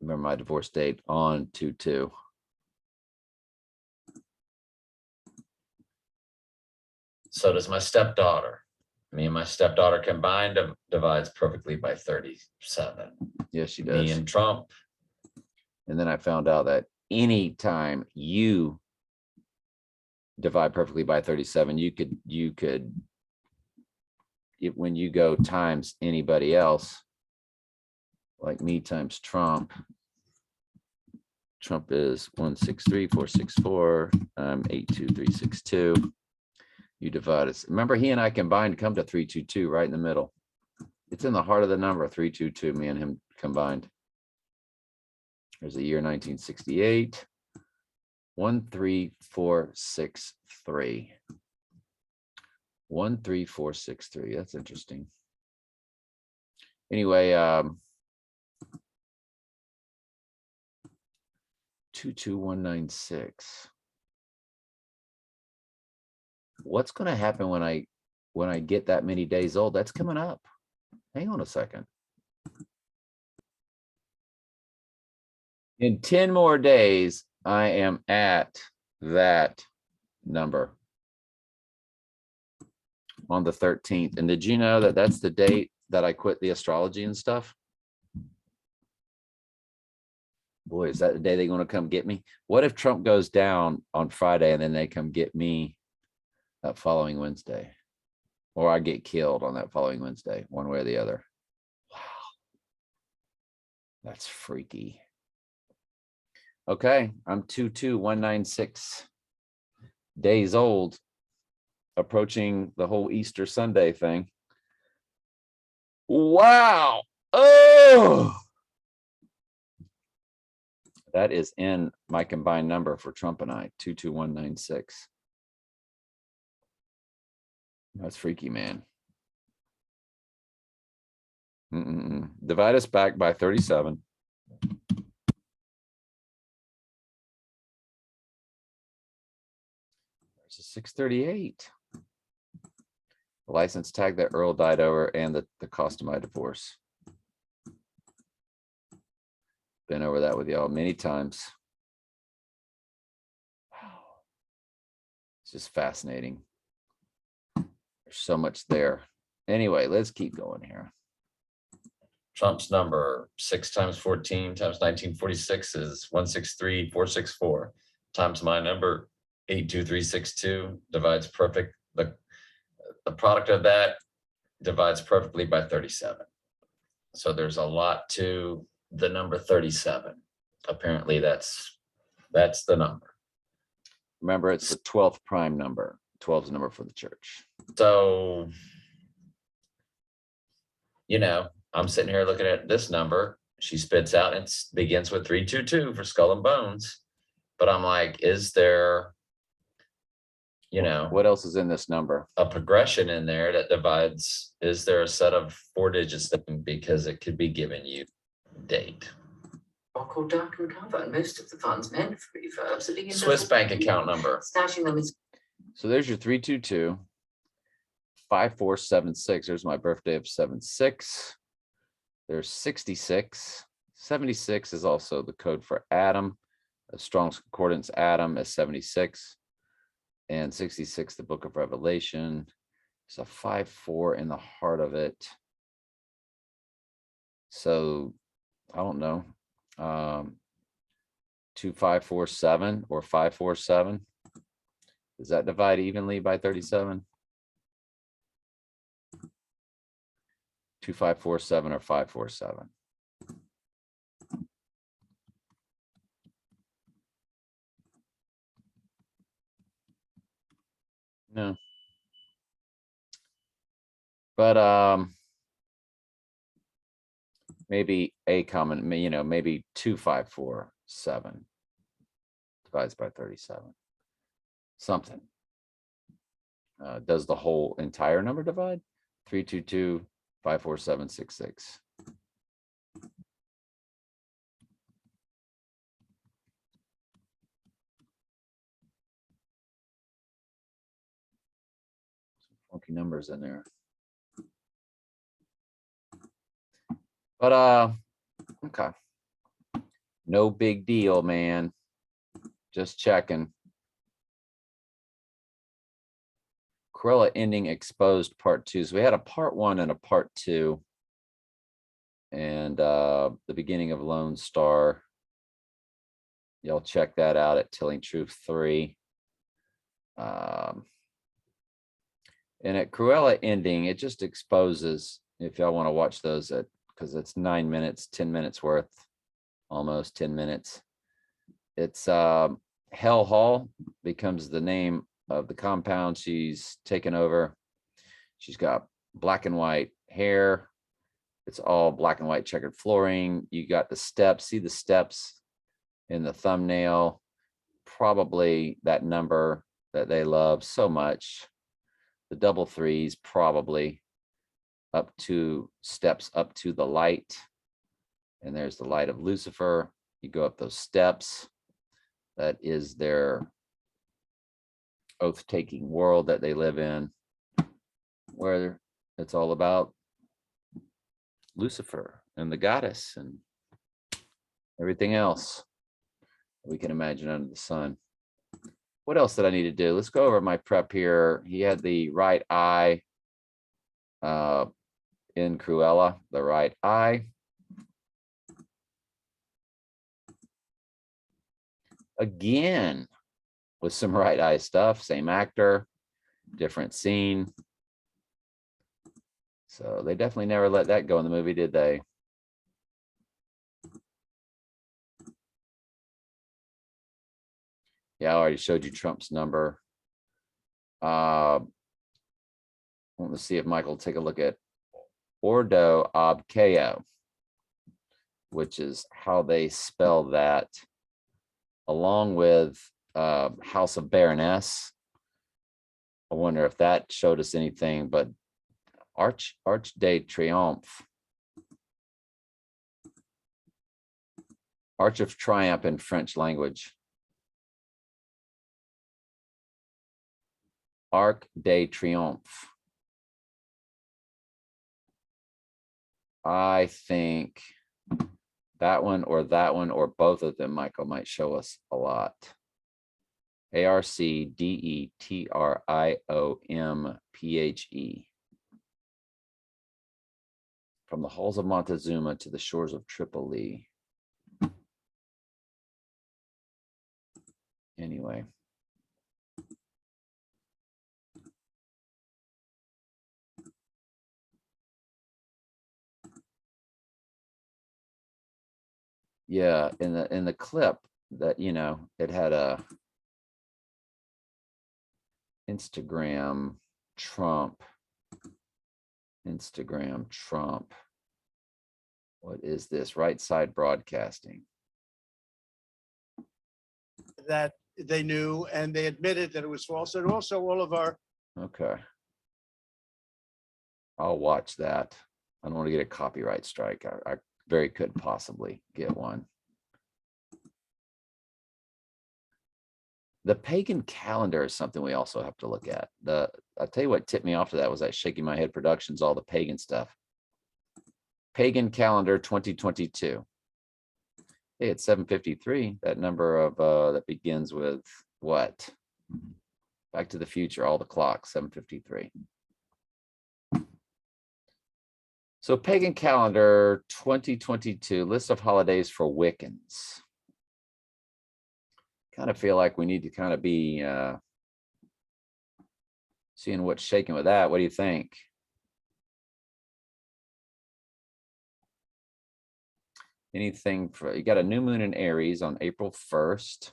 Remember my divorce date on 2/2. So does my stepdaughter. Me and my stepdaughter combined divides perfectly by 37. Yes, she does. Me and Trump. And then I found out that anytime you divide perfectly by 37, you could when you go times anybody else, like me times Trump. Trump is 163,464. 82362. You divide us. Remember, he and I combined come to 322 right in the middle. It's in the heart of the number 322. Me and him combined. There's the year 1968. 13463. 13463. That's interesting. Anyway, 22196. What's going to happen when I get that many days old? That's coming up. Hang on a second. In 10 more days, I am at that number on the 13th. And did you know that that's the date that I quit the astrology and stuff? Boy, is that the day they're going to come get me? What if Trump goes down on Friday and then they come get me that following Wednesday? Or I get killed on that following Wednesday, one way or the other. Wow. That's freaky. Okay, I'm 22196 days old, approaching the whole Easter Sunday thing. Wow. Oh, that is in my combined number for Trump and I, 22196. That's freaky, man. Divide us back by 37. There's a 638. The license tag that Earl died over and the cost of my divorce. Been over that with y'all many times. Wow. It's just fascinating. There's so much there. Anyway, let's keep going here. Trump's number 6 times 14 times 1946 is 163,464 times my number 82362 divides perfect. The product of that divides perfectly by 37. So there's a lot to the number 37. Apparently that's the number. Remember, it's the 12th prime number. 12 is the number for the church. So, you know, I'm sitting here looking at this number. She spits out and begins with 322 for skull and bones. But I'm like, is there, you know, what else is in this number? a progression in there that divides? Is there a set of 4 digits that, because it could be giving you date? Or called dark and cover, and most of the funds meant for refurbs are being Swiss bank account number. Stashing them is So there's your 322 5476. There's my birthday of 76. There's 66. 76 is also the code for Adam. A Strong's Concordance Adam is 76. And 66, the book of Revelation. It's a 5-4 in the heart of it. So I don't know. 2547 or 547. Does that divide evenly by 37? 2547 or 547? No. But maybe a common, you know, maybe 2547 divides by 37. Something. Does the whole entire number divide? 322 54766. Some funky numbers in there. But okay. No big deal, man. Just checking. Cruella ending exposed part 2. So we had a part 1 and a part 2. And the beginning of Lone Star. Y'all check that out at Telling Truth 3. And at Cruella ending, it just exposes, if y'all want to watch those, because it's 9 minutes, 10 minutes worth, almost 10 minutes. It's Hell Hall becomes the name of the compound she's taken over. She's got black and white hair. It's all black and white checkered flooring. You got the steps. See the steps in the thumbnail. Probably that number that they love so much. The double threes, probably up to steps up to the light. And there's the light of Lucifer. You go up those steps. That is their oath-taking world that they live in, where it's all about Lucifer and the goddess and everything else we can imagine under the sun. What else did I need to do? Let's go over my prep here. He had the right eye in Cruella, the right eye. Again, with some right eye stuff, same actor, different scene. So they definitely never let that go in the movie, did they? Yeah, I already showed you Trump's number. I want to see if Michael will take a look at Ordo ob Ko, which is how they spell that, along with House of Baroness, I wonder if that showed us anything, but Arch de Triomphe. Arch of Triumph in French language. Arc de Triomphe. I think that one or both of them, Michael, might show us a lot. ARCDETRIOMPHE. From the halls of Montezuma to the shores of Tripoli. Anyway. Yeah, in the clip that, you know, it had a Instagram Trump. What is this? Right Side Broadcasting. That they knew, and they admitted that it was false. And also all of our. Okay. I'll watch that. I don't want to get a copyright strike. I very could possibly get one. The Pagan Calendar is something we also have to look at. I'll tell you what tipped me off to that was that Shaking My Head Productions, all the pagan stuff. Pagan Calendar 2022. Hey, it's 7:53. That number of that begins with what? Back to the Future, all the clocks, 7:53. So Pagan Calendar 2022, list of holidays for Wiccans. Kind of feel like we need to kind of be seeing what's shaking with that. What do you think? Anything for, you got a new moon in Aries on April 1st.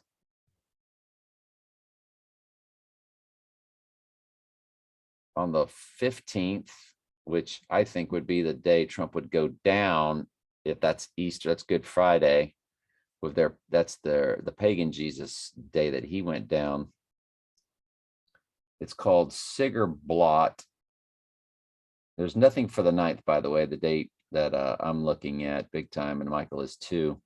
On the 15th, which I think would be the day Trump would go down, if that's Easter, that's Good Friday. With the pagan Jesus day that he went down. It's called Sigerblot. There's nothing for the 9th, by the way, the date that I'm looking at big time, and Michael is too.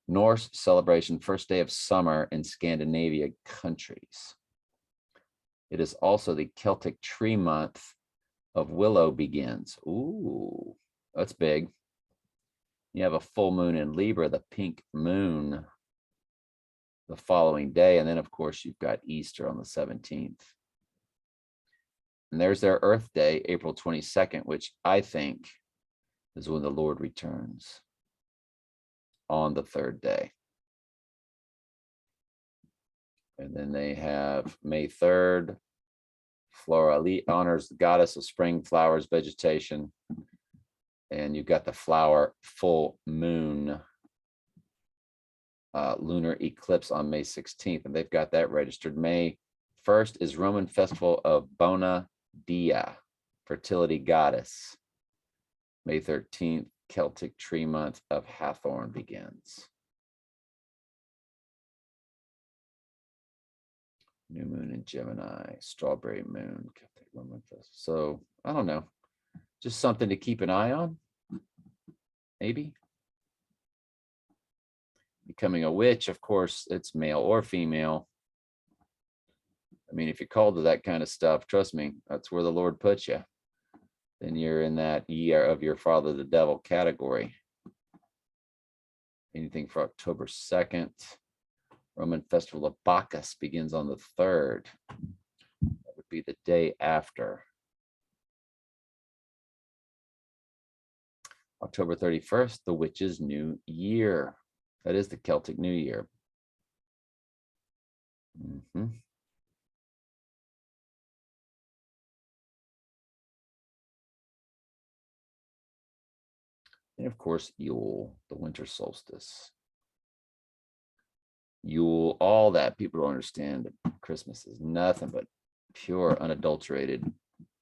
Norse celebration, first day of summer in Scandinavia countries. It is also the Celtic tree month of Willow begins. Ooh, that's big. You have a full moon in Libra, the pink moon, the following day. And then, of course, you've got Easter on the 17th. And there's their Earth Day, April 22nd, which I think is when the Lord returns on the 3rd day. And then they have May 3rd, Floralit honors the goddess of spring, flowers, vegetation. And you've got the flower full moon lunar eclipse on May 16th. And they've got that registered. May 1st is Roman festival of Bona Dea, fertility goddess. May 13th, Celtic tree month of Hathorn begins. New moon in Gemini, strawberry moon, Celtic Roman festival. So I don't know. Just something to keep an eye on, maybe. Becoming a witch, of course, it's male or female. I mean, if you're called to that kind of stuff, trust me, that's where the Lord puts you. Then you're in that year of your father, the devil category. Anything for October 2nd. Roman festival of Bacchus begins on the 3rd. That would be the day after. October 31st, the witch's new year. That is the Celtic New Year. And of course, Yule, the winter solstice. Yule, all that. People don't understand that Christmas is nothing but pure, unadulterated,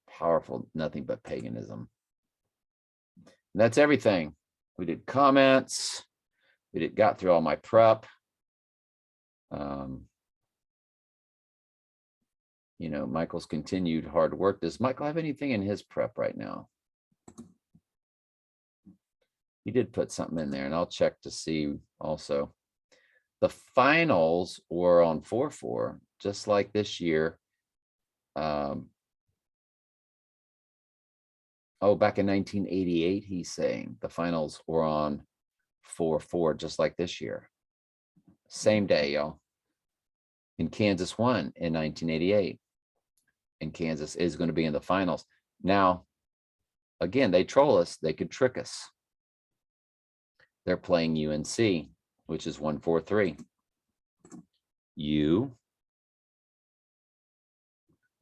powerful, nothing but paganism. And that's everything. We did comments. We got through all my prep. you know, Michael's continued hard work. Does Michael have anything in his prep right now? He did put something in there, and I'll check to see also. The finals were on 4-4, just like this year. Oh, back in 1988, he's saying the finals were on 4-4, just like this year. Same day, y'all. And Kansas won in 1988. And Kansas is going to be in the finals. Now, again, they troll us. They could trick us. They're playing UNC, which is 1-4-3.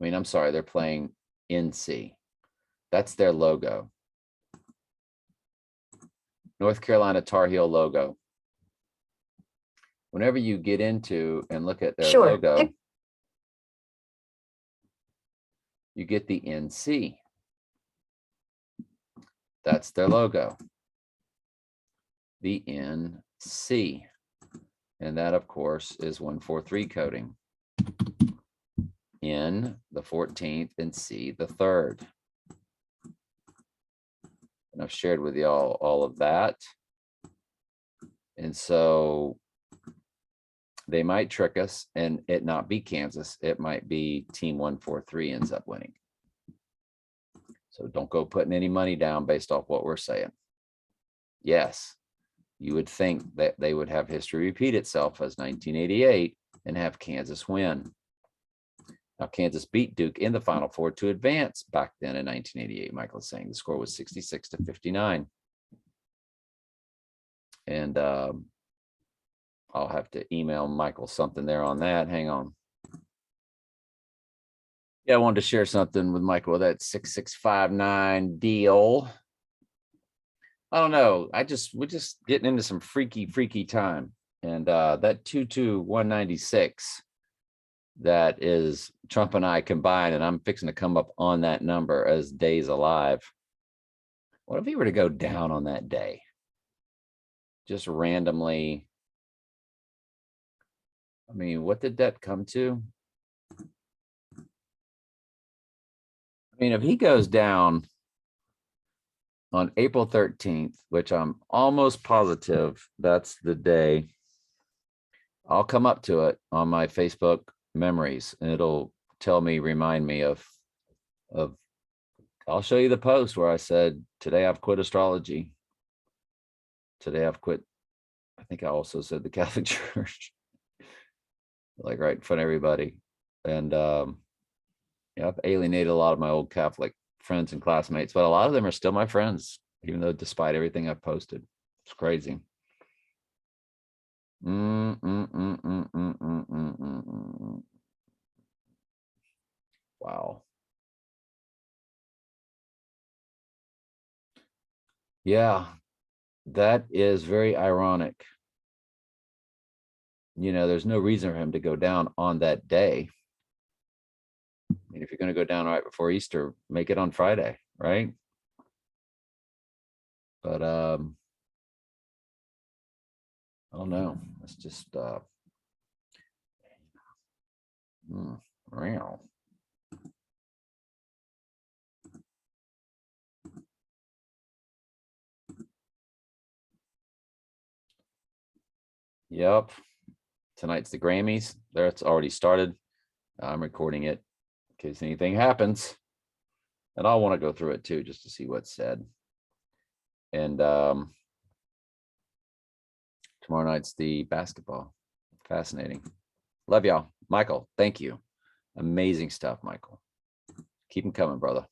I'm sorry, they're playing NC. That's their logo. North Carolina Tar Heel logo. Whenever you get into and look at their logo, you get the NC. That's their logo. The NC. And that, of course, is 1-4-3 coding. N, the 14th, and C, the 3rd. And I've shared with y'all all of that. And so they might trick us and it not be Kansas. It might be team 1-4-3 ends up winning. So don't go putting any money down based off what we're saying. Yes, you would think that they would have history repeat itself as 1988 and have Kansas win. Now, Kansas beat Duke in the Final Four to advance back then in 1988. Michael is saying the score was 66-59. And I'll have to email Michael something there on that. Hang on. Yeah, I wanted to share something with Michael with that 6659 deal. I don't know. We're just getting into some freaky time. And that 22196. That is Trump and I combined, and I'm fixing to come up on that number as days alive. What if he were to go down on that day? Just randomly. I mean, what did that come to? I mean, if he goes down on April 13th, which I'm almost positive that's the day, I'll come up to it on my Facebook memories and it'll remind me of I'll show you the post where I said, today I've quit astrology. Today I've quit. I think I also said the Catholic Church, like right in front of everybody. And yeah, I've alienated a lot of my old Catholic friends and classmates, but a lot of them are still my friends, even though despite everything I've posted. It's crazy. Wow. Yeah, that is very ironic. You know, there's no reason for him to go down on that day. I mean, if you're going to go down right before Easter, make it on Friday, right? But I don't know. It's just real. Yep. Tonight's the Grammys. It's already started. I'm recording it in case anything happens. And I'll want to go through it too, just to see what's said. And tomorrow night's the basketball. Fascinating. Love y'all. Michael, thank you. Amazing stuff, Michael. Keep them coming, brother.